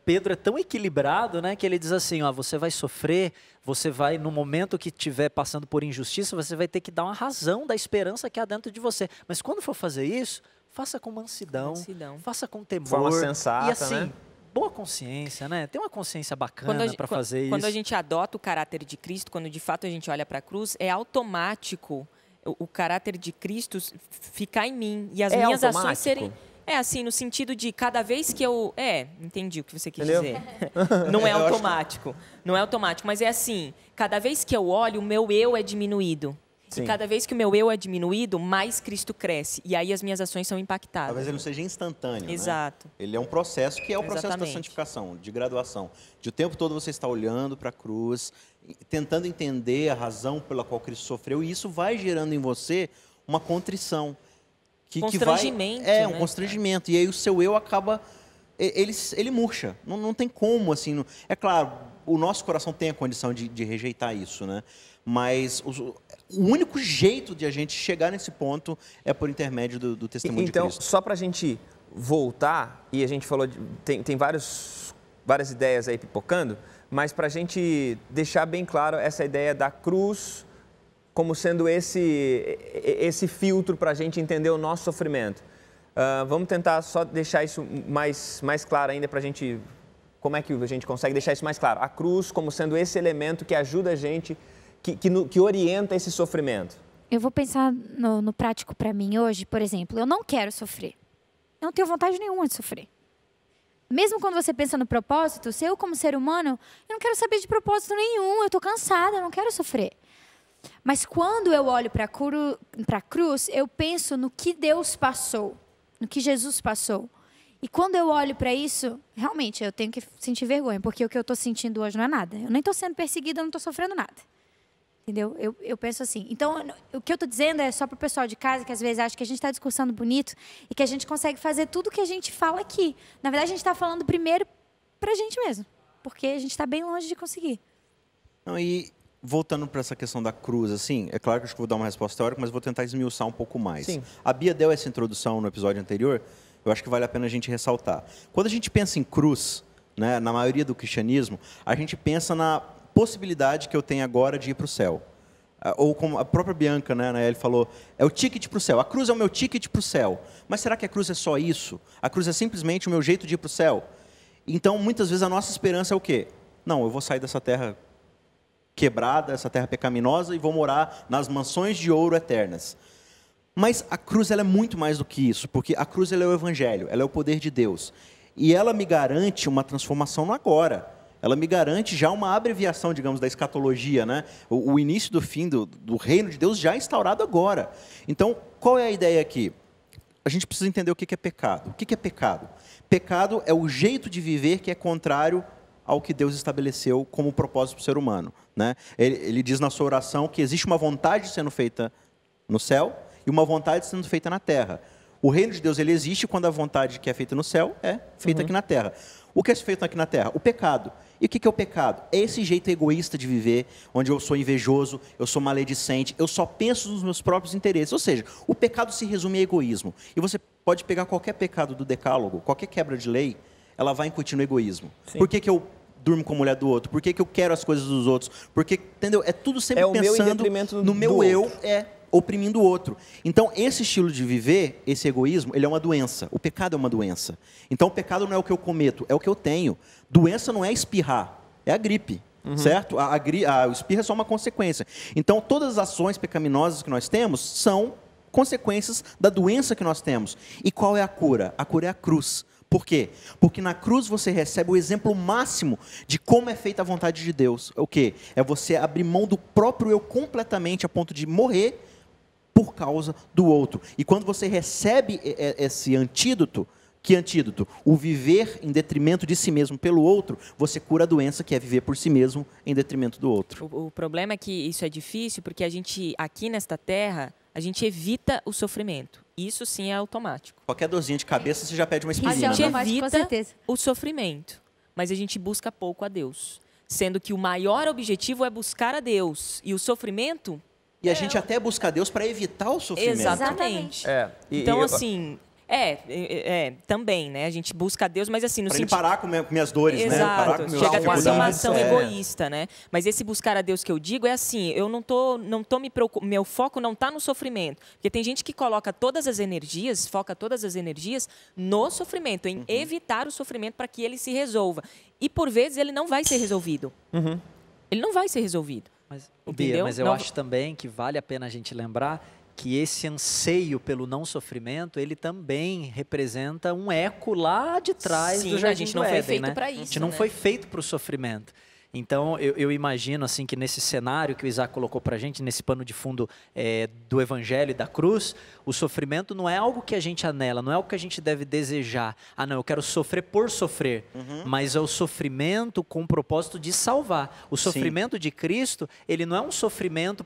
Pedro é tão equilibrado, né? Que ele diz assim, ó, você vai sofrer, você vai, no momento que estiver passando por injustiça, você vai ter que dar uma razão da esperança que há dentro de você. Mas quando for fazer isso, faça com mansidão. Faça com temor. Forma sensata, e assim, né? Boa consciência, né? Tem uma consciência bacana para fazer isso. Quando a gente adota o caráter de Cristo, quando de fato a gente olha para a cruz, é automático o caráter de Cristo ficar em mim. E as minhas ações serem... assim, no sentido de cada vez que eu... entendi o que você quis dizer. Não é automático. Não é automático, mas é assim, cada vez que eu olho, o meu eu é diminuído. Sim. E cada vez que o meu eu é diminuído, mais Cristo cresce. E aí as minhas ações são impactadas. Talvez ele não seja instantâneo. Exato. Né? Ele é um processo que é o processo da santificação, de graduação. De o tempo todo você está olhando para a cruz, tentando entender a razão pela qual Cristo sofreu, e isso vai gerando em você uma contrição. Constrangimento. Um constrangimento. E aí o seu eu acaba... Ele murcha. Não tem como, assim... É claro, o nosso coração tem a condição de rejeitar isso, né? Mas o único jeito de a gente chegar nesse ponto é por intermédio do testemunho de Cristo. Então, só para a gente voltar, e a gente falou, tem várias ideias aí pipocando, mas para a gente deixar bem claro essa ideia da cruz como sendo esse filtro para a gente entender o nosso sofrimento. Vamos tentar só deixar isso mais claro ainda para a gente Como é que a gente consegue deixar isso mais claro? A cruz como sendo esse elemento que ajuda a gente, que orienta esse sofrimento. Eu vou pensar no prático para mim hoje, por exemplo, eu não quero sofrer. Eu não tenho vontade nenhuma de sofrer. Mesmo quando você pensa no propósito, se eu como ser humano, eu não quero saber de propósito nenhum, eu estou cansada, eu não quero sofrer. Mas quando eu olho para a cruz, eu penso no que Deus passou, no que Jesus passou. E quando eu olho para isso, realmente eu tenho que sentir vergonha, porque o que eu estou sentindo hoje não é nada. Eu nem estou sendo perseguida, eu não estou sofrendo nada. Entendeu? Eu penso assim. Então, o que eu estou dizendo é só para o pessoal de casa, que às vezes acha que a gente está discursando bonito e que a gente consegue fazer tudo o que a gente fala aqui. Na verdade, a gente está falando primeiro para a gente mesmo, porque a gente está bem longe de conseguir. Não, e voltando para essa questão da cruz, assim, é claro que eu vou dar uma resposta teórica, mas vou tentar esmiuçar um pouco mais. Sim. A Bia deu essa introdução no episódio anterior, eu acho que vale a pena a gente ressaltar. Quando a gente pensa em cruz, né, na maioria do cristianismo, a gente pensa na possibilidade que eu tenho agora de ir para o céu. Ou como a própria Bianca, né, ele falou, é o ticket para o céu. A cruz é o meu ticket para o céu. Mas será que a cruz é só isso? A cruz é simplesmente o meu jeito de ir para o céu? Então, muitas vezes, a nossa esperança é o quê? Não, eu vou sair dessa terra quebrada, essa terra pecaminosa, e vou morar nas mansões de ouro eternas. Mas a cruz ela é muito mais do que isso, porque a cruz ela é o evangelho, ela é o poder de Deus. E ela me garante uma transformação no agora. Ela me garante já uma abreviação, digamos, da escatologia, né? O início do fim do reino de Deus já instaurado agora. Então, qual é a ideia aqui? A gente precisa entender o que é pecado. O que é pecado? Pecado é o jeito de viver que é contrário ao que Deus estabeleceu como propósito para o ser humano, né? Ele diz na sua oração que existe uma vontade sendo feita no céu e uma vontade sendo feita na terra. O reino de Deus ele existe quando a vontade que é feita no céu é feita aqui na terra. O que é feito aqui na terra? O pecado. E o que é o pecado? É esse jeito egoísta de viver, onde eu sou invejoso, eu sou maledicente, eu só penso nos meus próprios interesses. Ou seja, o pecado se resume a egoísmo. E você pode pegar qualquer pecado do decálogo, qualquer quebra de lei, ela vai incutir no egoísmo. Sim. Por que eu durmo com a mulher do outro? Por que eu quero as coisas dos outros? Porque, entendeu? É tudo sempre o meu em pensando detrimento no meu do eu, outro. oprimindo o outro. Então, esse estilo de viver, esse egoísmo, ele é uma doença. O pecado é uma doença. Então, o pecado não é o que eu cometo, é o que eu tenho. Doença não é espirrar, é a gripe, certo? O espirro é só uma consequência. Então, todas as ações pecaminosas que nós temos são consequências da doença que nós temos. E qual é a cura? A cura é a cruz. Por quê? Porque na cruz você recebe o exemplo máximo de como é feita a vontade de Deus. O quê? É você abrir mão do próprio eu completamente a ponto de morrer por causa do outro. E quando você recebe esse antídoto, que antídoto? O viver em detrimento de si mesmo pelo outro, você cura a doença que é viver por si mesmo em detrimento do outro. O problema é que isso é difícil porque a gente, aqui nesta terra, a gente evita o sofrimento. Isso sim é automático. Qualquer dorzinha de cabeça, você já pede uma Isso aspirina. é A gente automático, com evita certeza. o sofrimento, mas a gente busca pouco a Deus. Sendo que o maior objetivo é buscar a Deus. E o sofrimento... E a gente até busca Deus para evitar o sofrimento. Exatamente. E Então, eu- assim... também, né? A gente busca a Deus, mas assim, no Para ele sentido... parar com minhas dores, né? Parar Exato, com meus chega a ser uma dificuldades. ação egoísta, né? Mas esse buscar a Deus que eu digo é assim, eu não tô me preocupando, meu foco não está no sofrimento. Porque tem gente que coloca todas as energias, foca todas as energias no sofrimento, em evitar o sofrimento para que ele se resolva. E por vezes ele não vai ser resolvido. Ele não vai ser resolvido. Mas, Entendeu? Bia, mas eu Não- acho também que vale a pena a gente lembrar que esse anseio pelo não sofrimento, ele também representa um eco lá de trás Sim, do a Jardim gente do não foi Éden, feito né? pra A gente isso, não né? foi feito para o sofrimento. Então, eu imagino assim que nesse cenário que o Isaac colocou para a gente, nesse pano de fundo do Evangelho e da cruz, o sofrimento não é algo que a gente anela, não é algo que a gente deve desejar. Ah, não, eu quero sofrer por sofrer. Mas é o sofrimento com o propósito de salvar. O sofrimento de Cristo, ele não é um sofrimento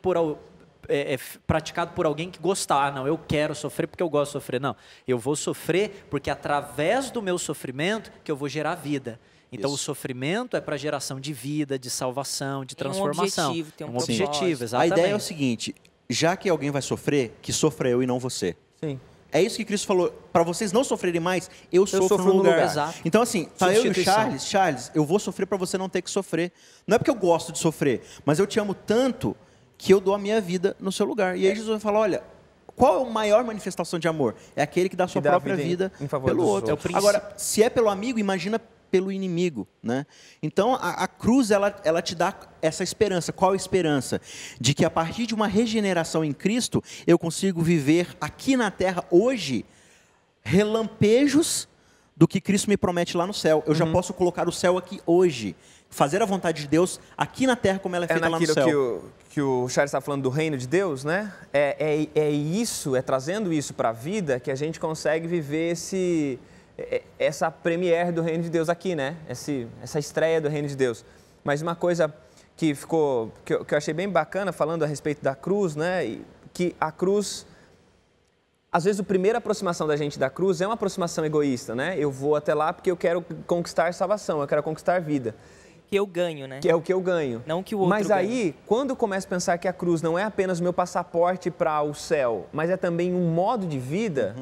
praticado por alguém que gosta. Ah, não, eu quero sofrer porque eu gosto de sofrer. Não, eu vou sofrer porque através do meu sofrimento que eu vou gerar vida. Então, o sofrimento é para geração de vida, de salvação, de Tem um transformação. objetivo, tem um É objetivo, propósito. A exatamente. ideia é o seguinte, já que alguém vai sofrer, que sofra eu e não você. Sim. É isso que Cristo falou, para vocês não sofrerem mais, eu sofro sofro no no lugar. lugar. Exato. Então assim, tá eu e o Substituição. Charles, eu vou sofrer para você não ter que sofrer. Não é porque eu gosto de sofrer, mas eu te amo tanto que eu dou a minha vida no seu lugar. E aí Jesus vai falar, olha, qual é a maior manifestação de amor? É aquele que dá a sua dá a própria vida vida em favor pelo dos outro. outros. Agora, se é pelo amigo, imagina pelo inimigo, né? Então, a cruz, ela te dá essa esperança. Qual a esperança? De que a partir de uma regeneração em Cristo, eu consigo viver aqui na terra, hoje, relampejos do que Cristo me promete lá no céu. Eu já posso colocar o céu aqui hoje. Fazer a vontade de Deus aqui na terra como ela é feita lá no céu. Que o Charles está falando do reino de Deus, né? É trazendo isso para a vida que a gente consegue viver essa premiere do reino de Deus aqui, né? Essa estreia do reino de Deus. Mas uma coisa que eu achei bem bacana, falando a respeito da cruz, né? Que a cruz, às vezes a primeira aproximação da gente da cruz é uma aproximação egoísta, né? Eu vou até lá porque eu quero conquistar salvação, eu quero conquistar vida. Que eu ganho, né? Que é o que eu ganho. Não que o outro Mas aí, ganha. quando eu começo a pensar que a cruz não é apenas o meu passaporte para o céu, mas é também um modo de vida,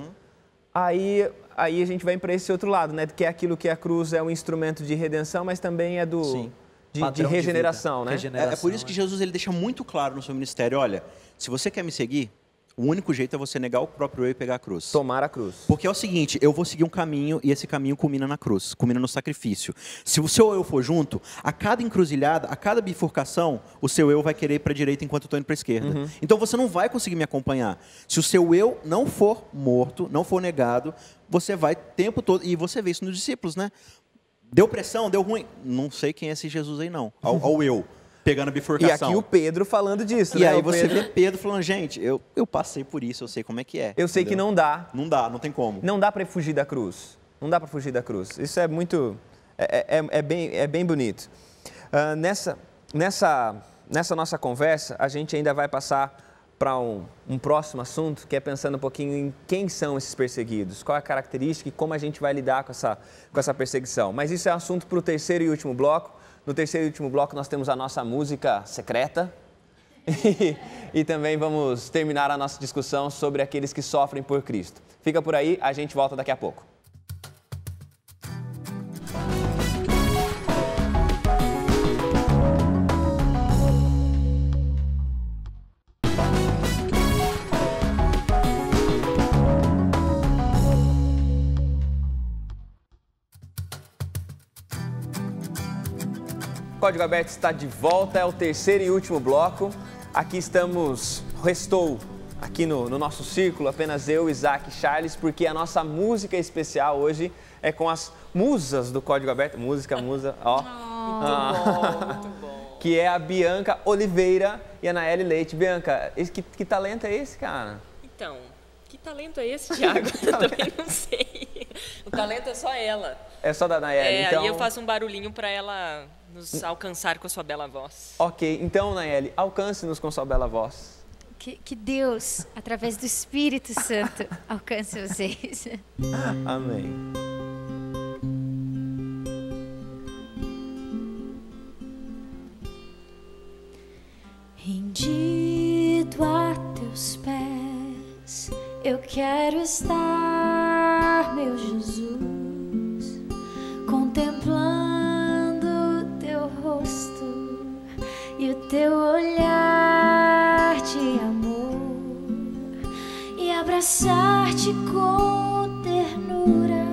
aí a gente vai para esse outro lado, né? Que é aquilo que a cruz é um instrumento de redenção, mas também é de regeneração, né? É por isso que Jesus ele deixa muito claro no seu ministério, olha, se você quer me seguir, o único jeito é você negar o próprio eu e pegar a cruz. Tomar a cruz. Porque é o seguinte, eu vou seguir um caminho e esse caminho culmina na cruz, culmina no sacrifício. Se o seu eu for junto, a cada encruzilhada, a cada bifurcação, o seu eu vai querer ir para a direita enquanto eu estou indo para a esquerda. Então você não vai conseguir me acompanhar. Se o seu eu não for morto, não for negado, você vai o tempo todo, e você vê isso nos discípulos, né? Deu pressão, deu ruim. Não sei quem é esse Jesus aí não, ao eu. Pegando a bifurcação. E aqui o Pedro falando disso, né? E aí você vê Pedro falando, gente, eu passei por isso, eu sei como é que é. Eu sei que não dá. Não dá, não tem como. Não dá para fugir da cruz. Não dá para fugir da cruz. Isso é muito... É bem bonito. Nessa nossa conversa, a gente ainda vai passar para um próximo assunto, que é pensando um pouquinho em quem são esses perseguidos, qual é a característica e como a gente vai lidar com essa perseguição. Mas isso é assunto para o terceiro e último bloco. No terceiro e último bloco, nós temos a nossa música secreta e também vamos terminar a nossa discussão sobre aqueles que sofrem por Cristo. Fica por aí, a gente volta daqui a pouco. Código Aberto está de volta, é o terceiro e último bloco. Aqui restou aqui no nosso círculo, apenas eu, Isaac e Charles, porque a nossa música especial hoje é com as musas do Código Aberto. Musa, ó. Muito bom. Que é a Bianca Oliveira e a Naeli Leite. Bianca, que talento é esse, cara? Então, que talento é esse, Thiago? Eu também não sei. O talento é só ela. É só da Naeli, então... E eu faço um barulhinho para ela nos alcançar com a sua bela voz. Ok, então, Naeli, alcance-nos com sua bela voz. Que Deus, através do Espírito Santo, alcance vocês. Amém. Rendido a teus pés, eu quero estar, meu Jesus, contemplando teu rosto e o teu olhar de amor e abraçar-te com ternura,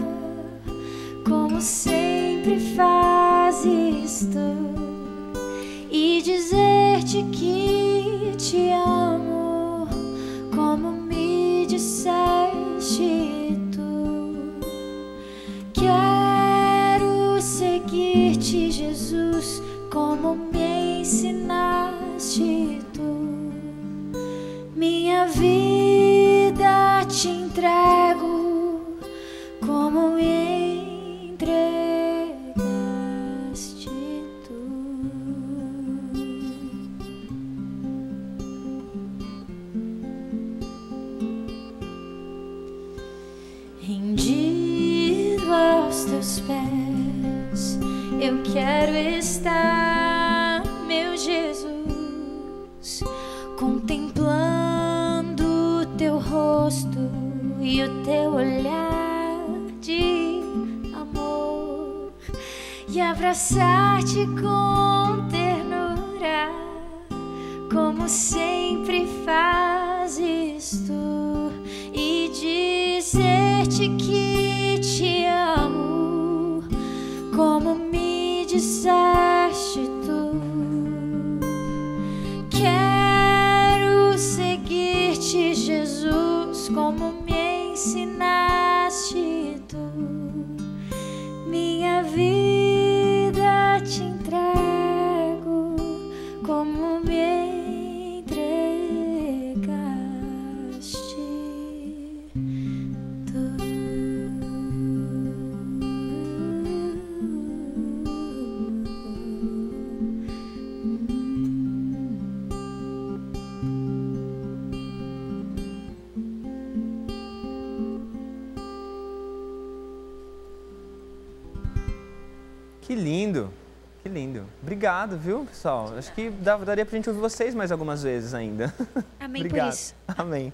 como sempre fazes tu, e dizer-te que te amo, como me disseste tu. Quero seguir-te, Jesus, como me ensinaste tu. Minha vida te entrego, como me entregaste tu. Rendido aos teus pés, eu quero estar, meu Jesus, contemplando teu rosto e o teu olhar de amor e abraçar-te com ternura, como sempre fazes tu, e dizer-te que te amo, como como me ensinaste tu. Minha vida te entrego, como me entregaste tu. Que lindo, que lindo. Obrigado, viu, pessoal? Acho que daria pra gente ouvir vocês mais algumas vezes ainda. Amém. Obrigado. Por isso. Amém.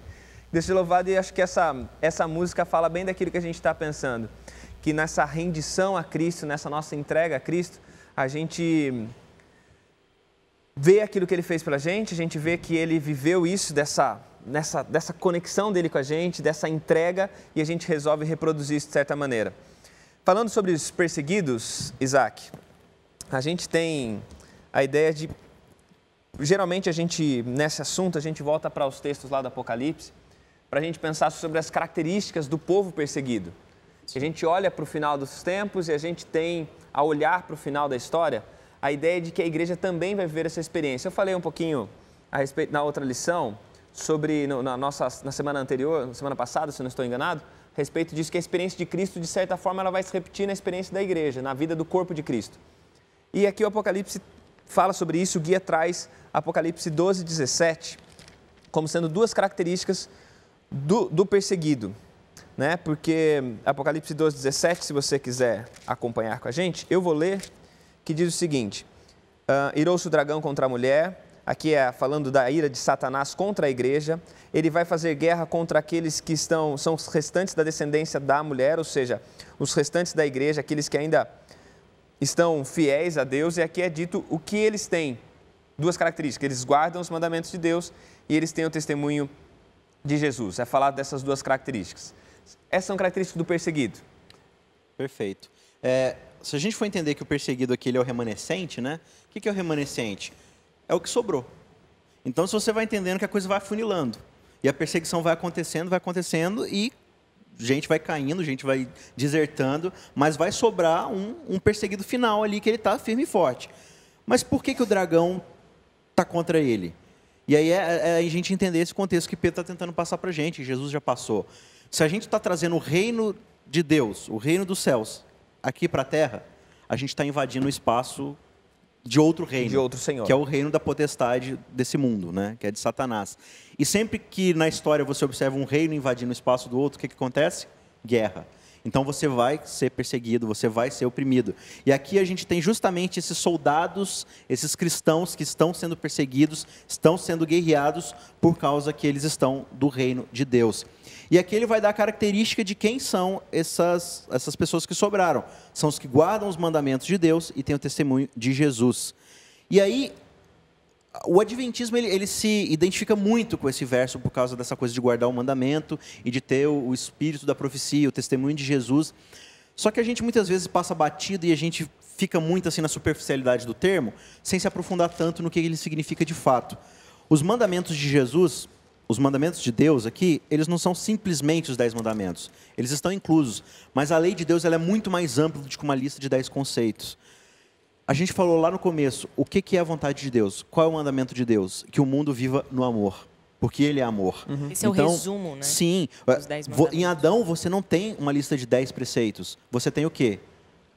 Deus te louvado, e acho que essa música fala bem daquilo que a gente está pensando. Que nessa rendição a Cristo, nessa nossa entrega a Cristo, a gente vê aquilo que Ele fez pela gente, a gente vê que Ele viveu isso, dessa conexão dele com a gente, dessa entrega, e a gente resolve reproduzir isso de certa maneira. Falando sobre os perseguidos, Isaac, a gente tem a ideia de... Geralmente, nesse assunto, a gente volta para os textos lá do Apocalipse, para a gente pensar sobre as características do povo perseguido. A gente olha para o final dos tempos e a gente tem, a olhar para o final da história, a ideia de que a igreja também vai viver essa experiência. Eu falei um pouquinho a respeito na outra lição, sobre, na semana anterior, na semana passada, se eu não estou enganado, a respeito disso, que a experiência de Cristo, de certa forma, ela vai se repetir na experiência da igreja, na vida do corpo de Cristo. E aqui o Apocalipse fala sobre isso, o guia traz Apocalipse 12, 17, como sendo duas características do perseguido, né? Porque Apocalipse 12, 17, se você quiser acompanhar com a gente, eu vou ler, que diz o seguinte: irou-se o dragão contra a mulher. Aqui é falando da ira de Satanás contra a igreja. Ele vai fazer guerra contra aqueles que são os restantes da descendência da mulher, ou seja, os restantes da igreja, aqueles que ainda estão fiéis a Deus. E aqui é dito o que eles têm. Duas características: eles guardam os mandamentos de Deus e eles têm o testemunho de Jesus. É falado dessas duas características. Essas são características do perseguido. Perfeito. Se a gente for entender que o perseguido aqui ele é o remanescente, né? O que é o remanescente? É o que sobrou. Então, se você vai entendendo que a coisa vai afunilando, e a perseguição vai acontecendo, e gente vai caindo, gente vai desertando, mas vai sobrar um perseguido final ali, que ele está firme e forte. Mas por que o dragão está contra ele? E aí é a gente entender esse contexto que Pedro está tentando passar para a gente, Jesus já passou. Se a gente está trazendo o reino de Deus, o reino dos céus, aqui para a terra, a gente está invadindo o espaço de outro reino, de outro senhor, que é o reino da potestade desse mundo, né? Que é de Satanás. E sempre que na história você observa um reino invadindo o espaço do outro, o que acontece? Guerra. Então você vai ser perseguido, você vai ser oprimido. E aqui a gente tem justamente esses soldados, esses cristãos que estão sendo perseguidos, estão sendo guerreados por causa que eles estão do reino de Deus. E aqui ele vai dar a característica de quem são essas pessoas que sobraram. São os que guardam os mandamentos de Deus e têm o testemunho de Jesus. E aí, o adventismo ele se identifica muito com esse verso por causa dessa coisa de guardar o mandamento e de ter o espírito da profecia, o testemunho de Jesus. Só que a gente muitas vezes passa batido e a gente fica muito assim na superficialidade do termo, sem se aprofundar tanto no que ele significa de fato. Os mandamentos de Jesus, os mandamentos de Deus aqui, eles não são simplesmente os 10 mandamentos. Eles estão inclusos. Mas a lei de Deus ela é muito mais ampla do que uma lista de 10 conceitos. A gente falou lá no começo, o que é a vontade de Deus? Qual é o mandamento de Deus? Que o mundo viva no amor. Porque ele é amor. Esse é o resumo, né? Sim. Em Adão, você não tem uma lista de 10 preceitos. Você tem o quê?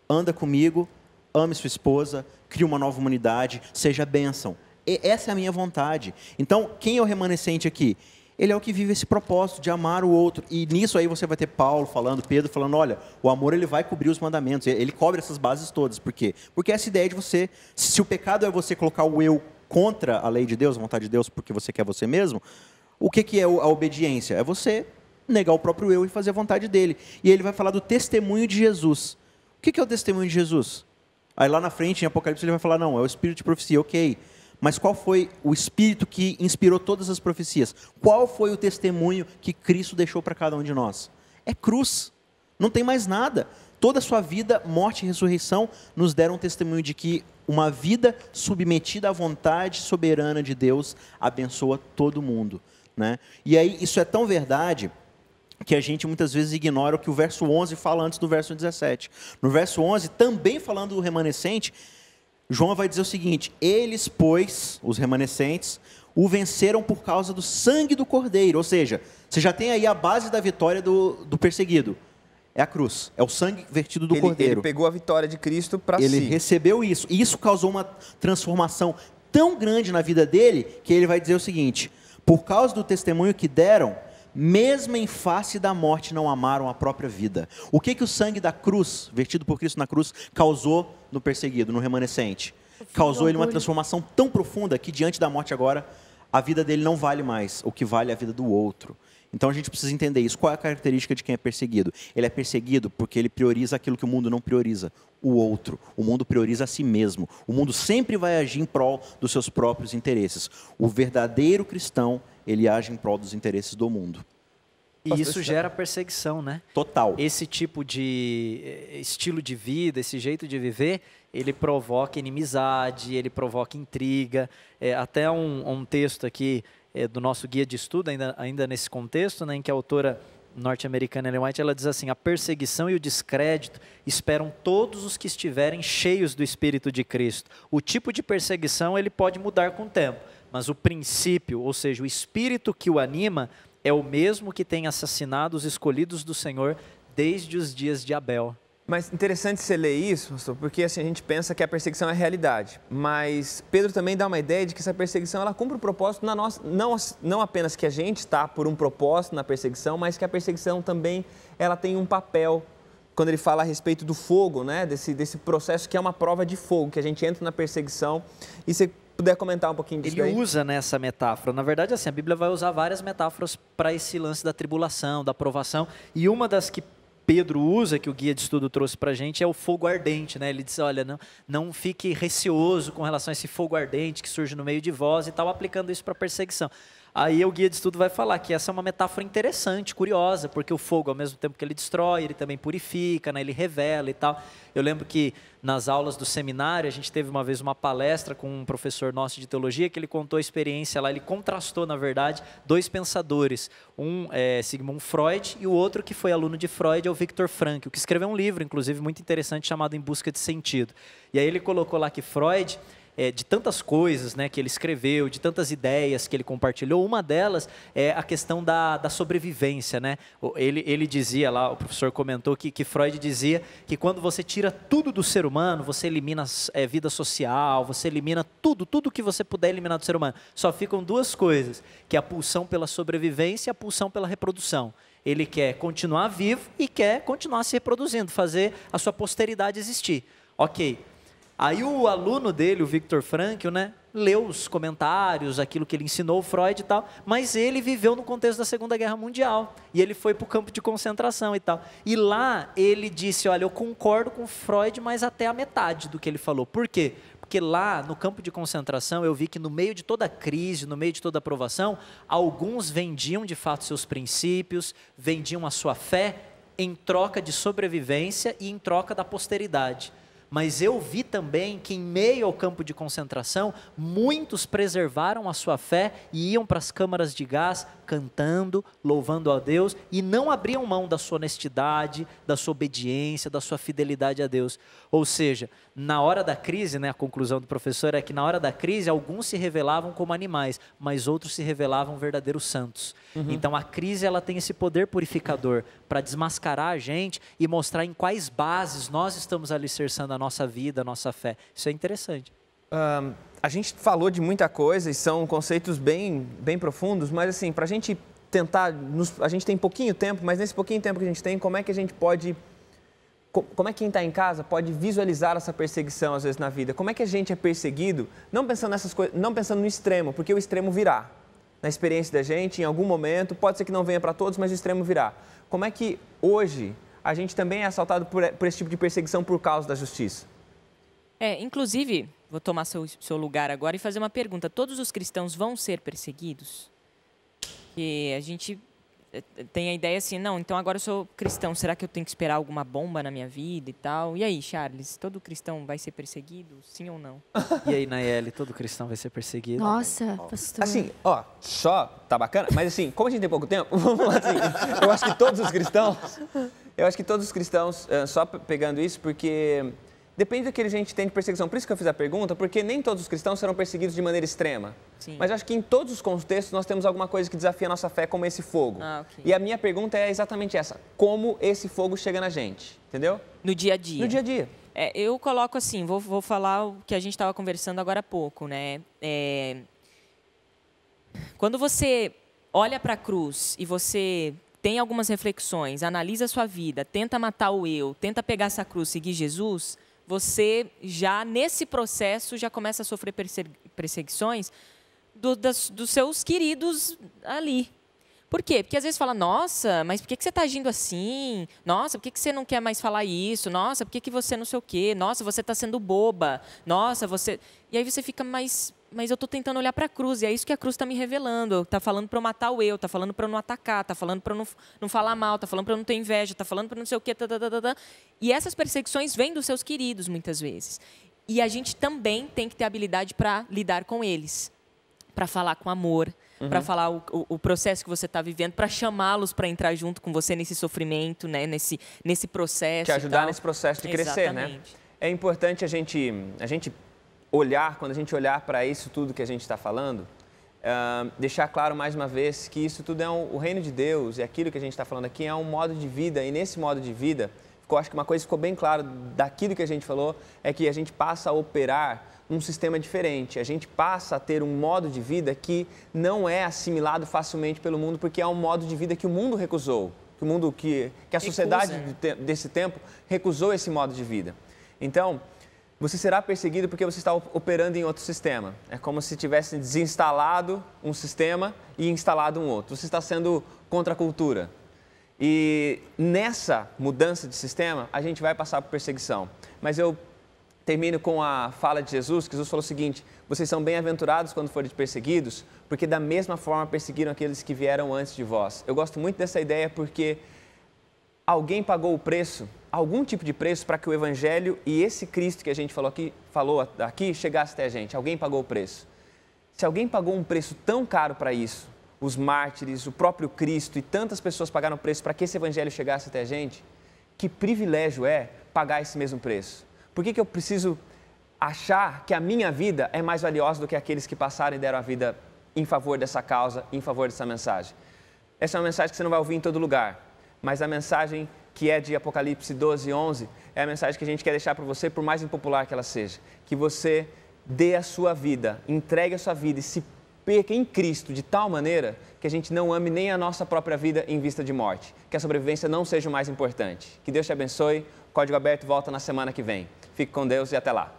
Anda comigo, ame sua esposa, crie uma nova humanidade, seja bênção. Essa é a minha vontade. Então, quem é o remanescente aqui? Ele é o que vive esse propósito de amar o outro. E nisso aí você vai ter Paulo falando, Pedro falando, olha, o amor ele vai cobrir os mandamentos. Ele cobre essas bases todas. Por quê? Porque essa ideia de você, se o pecado é você colocar o eu contra a lei de Deus, a vontade de Deus, porque você quer você mesmo, o que é a obediência? É você negar o próprio eu e fazer a vontade dele. E ele vai falar do testemunho de Jesus. O que é o testemunho de Jesus? Aí lá na frente, em Apocalipse, ele vai falar, não, é o espírito de profecia, ok. Mas qual foi o espírito que inspirou todas as profecias? Qual foi o testemunho que Cristo deixou para cada um de nós? É cruz. Não tem mais nada. Toda a sua vida, morte e ressurreição, nos deram um testemunho de que uma vida submetida à vontade soberana de Deus abençoa todo mundo, né? E aí, isso é tão verdade que a gente muitas vezes ignora o que o verso 11 fala antes do verso 17. No verso 11, também falando do remanescente, João vai dizer o seguinte: eles, pois, os remanescentes, o venceram por causa do sangue do Cordeiro. Ou seja, você já tem aí a base da vitória do perseguido. É a cruz, é o sangue vertido do Cordeiro. Ele pegou a vitória de Cristo para si. Ele recebeu isso. E isso causou uma transformação tão grande na vida dele, que ele vai dizer o seguinte: por causa do testemunho que deram, mesmo em face da morte, não amaram a própria vida. O que o sangue da cruz, vertido por Cristo na cruz, causou no perseguido, no remanescente? Causou ele uma transformação tão profunda que diante da morte agora, a vida dele não vale mais, o que vale é a vida do outro. Então a gente precisa entender isso. Qual é a característica de quem é perseguido? Ele é perseguido porque ele prioriza aquilo que o mundo não prioriza, o outro. O mundo prioriza a si mesmo. O mundo sempre vai agir em prol dos seus próprios interesses. O verdadeiro cristão, ele age em prol dos interesses do mundo. E isso gera perseguição, né? Total. Esse tipo de estilo de vida, esse jeito de viver, ele provoca inimizade, ele provoca intriga. Até um texto aqui do nosso guia de estudo, ainda nesse contexto, né, em que a autora norte-americana Ellen White, ela diz assim: a perseguição e o descrédito esperam todos os que estiverem cheios do Espírito de Cristo. O tipo de perseguição ele pode mudar com o tempo, mas o princípio, ou seja, o espírito que o anima, é o mesmo que tem assassinado os escolhidos do Senhor desde os dias de Abel. Mas interessante você ler isso, pastor, porque assim, a gente pensa que a perseguição é a realidade. Mas Pedro também dá uma ideia de que essa perseguição ela cumpre o propósito na nossa, não apenas que a gente está por um propósito na perseguição, mas que a perseguição também ela tem um papel. Quando ele fala a respeito do fogo, né, desse processo que é uma prova de fogo, que a gente entra na perseguição. E você puder comentar um pouquinho disso daí? Ele usa nessa metáfora. Na verdade, assim, a Bíblia vai usar várias metáforas para esse lance da tribulação, da provação. E uma das que Pedro usa, que o guia de estudo trouxe para a gente, é o fogo ardente, né? Ele diz, olha, não fique receoso com relação a esse fogo ardente que surge no meio de vós e tal, aplicando isso para perseguição. Aí o guia de estudo vai falar que essa é uma metáfora interessante, curiosa, porque o fogo, ao mesmo tempo que ele destrói, ele também purifica, né? Ele revela e tal. Eu lembro que nas aulas do seminário, a gente teve uma vez uma palestra com um professor nosso de teologia, que ele contou a experiência lá, ele contrastou, na verdade, dois pensadores. Um é Sigmund Freud e o outro, que foi aluno de Freud, é o Viktor Frankl, que escreveu um livro, inclusive, muito interessante, chamado Em Busca de Sentido. E aí ele colocou lá que Freud, de tantas coisas, né, que ele escreveu, de tantas ideias que ele compartilhou, uma delas é a questão da sobrevivência, né? Ele dizia lá, o professor comentou que Freud dizia que quando você tira tudo do ser humano, você elimina vida social, você elimina tudo que você puder eliminar do ser humano. Só ficam duas coisas, que é a pulsão pela sobrevivência e a pulsão pela reprodução. Ele quer continuar vivo e quer continuar se reproduzindo, fazer a sua posteridade existir. Ok. Aí o aluno dele, o Viktor Frankl, né, leu os comentários, aquilo que ele ensinou, Freud e tal, mas ele viveu no contexto da Segunda Guerra Mundial, e ele foi para o campo de concentração e tal. E lá ele disse, olha, eu concordo com Freud, mas até a metade do que ele falou. Por quê? Porque lá no campo de concentração eu vi que no meio de toda a crise, no meio de toda a provação, alguns vendiam de fato seus princípios, vendiam a sua fé em troca de sobrevivência e em troca da posteridade. Mas eu vi também que em meio ao campo de concentração, muitos preservaram a sua fé e iam para as câmaras de gás cantando, louvando a Deus e não abriam mão da sua honestidade, da sua obediência, da sua fidelidade a Deus. Ou seja, na hora da crise, né, a conclusão do professor é que na hora da crise, alguns se revelavam como animais, mas outros se revelavam verdadeiros santos. Então a crise ela tem esse poder purificador para desmascarar a gente e mostrar em quais bases nós estamos alicerçando a nossa vida, a nossa fé. Isso é interessante. A gente falou de muita coisa e são conceitos bem profundos, mas assim, para a gente tentar, a gente tem pouquinho tempo, mas nesse pouquinho tempo que a gente tem, como é que a gente pode, como é que quem está em casa pode visualizar essa perseguição às vezes na vida? Como é que a gente é perseguido, não pensando nessas coisas, não pensando no extremo, porque o extremo virá. Na experiência da gente, em algum momento, pode ser que não venha para todos, mas o extremo virá. Como é que hoje a gente também é assaltado por esse tipo de perseguição por causa da justiça? Inclusive, vou tomar seu lugar agora e fazer uma pergunta. Todos os cristãos vão ser perseguidos? Porque a gente tem a ideia assim, não, então agora eu sou cristão, será que eu tenho que esperar alguma bomba na minha vida e tal? E aí, Charles, todo cristão vai ser perseguido, sim ou não? E aí, Nayeli, todo cristão vai ser perseguido? Nossa, pastor. Assim, ó, só tá bacana, mas assim, como a gente tem pouco tempo, vamos lá assim, eu acho que todos os cristãos, só pegando isso, porque depende do que a gente tem de perseguição. Por isso que eu fiz a pergunta, porque nem todos os cristãos serão perseguidos de maneira extrema. Sim. Mas eu acho que em todos os contextos nós temos alguma coisa que desafia a nossa fé, como esse fogo. Ok. E a minha pergunta é exatamente essa: como esse fogo chega na gente? Entendeu? No dia a dia. No dia a dia. Eu coloco assim, vou falar o que a gente estava conversando agora há pouco, né? Quando você olha para a cruz e você tem algumas reflexões, analisa a sua vida, tenta matar o eu, tenta pegar essa cruz, seguir Jesus, você já, nesse processo, já começa a sofrer perseguições dos seus queridos ali. Por quê? Porque às vezes fala, nossa, mas por que você está agindo assim? Nossa, por que você não quer mais falar isso? Nossa, por que você não sei o quê? Nossa, você está sendo boba. Nossa, você... E aí você fica, mas eu estou tentando olhar para a cruz, e é isso que a cruz está me revelando. Está falando para eu matar o eu, está falando para eu não atacar, está falando para eu não falar mal, está falando para eu não ter inveja, está falando para não sei o quê. E essas perseguições vêm dos seus queridos, muitas vezes. E a gente também tem que ter habilidade para lidar com eles, para falar com amor, para falar o processo que você está vivendo, para chamá-los para entrar junto com você nesse sofrimento, né? nesse processo. Te ajudar nesse processo de crescer, né? É importante a gente olhar, quando a gente olhar para isso tudo que a gente está falando, deixar claro mais uma vez que isso tudo é o reino de Deus, e aquilo que a gente está falando aqui é um modo de vida, e nesse modo de vida, acho que uma coisa que ficou bem clara daquilo que a gente falou é que a gente passa a operar num sistema diferente, a gente passa a ter um modo de vida que não é assimilado facilmente pelo mundo, porque é um modo de vida que o mundo recusou, que a sociedade desse tempo recusou esse modo de vida. Então, você será perseguido porque você está operando em outro sistema. É como se tivesse desinstalado um sistema e instalado um outro. Você está sendo contra a cultura. E nessa mudança de sistema, a gente vai passar por perseguição. Mas eu termino com a fala de Jesus, que Jesus falou o seguinte: vocês são bem-aventurados quando forem perseguidos, porque da mesma forma perseguiram aqueles que vieram antes de vós. Eu gosto muito dessa ideia porque alguém pagou o preço, algum tipo de preço, para que o Evangelho e esse Cristo que a gente falou aqui chegasse até a gente. Alguém pagou o preço. Se alguém pagou um preço tão caro para isso, os mártires, o próprio Cristo e tantas pessoas pagaram o preço para que esse Evangelho chegasse até a gente, que privilégio é pagar esse mesmo preço? Por que eu preciso achar que a minha vida é mais valiosa do que aqueles que passaram e deram a vida em favor dessa causa, em favor dessa mensagem? Essa é uma mensagem que você não vai ouvir em todo lugar, mas a mensagem que é de Apocalipse 12:11 é a mensagem que a gente quer deixar para você, por mais impopular que ela seja. Que você dê a sua vida, entregue a sua vida e se perca em Cristo de tal maneira que a gente não ame nem a nossa própria vida em vista de morte. Que a sobrevivência não seja o mais importante. Que Deus te abençoe. Código Aberto volta na semana que vem. Fique com Deus e até lá.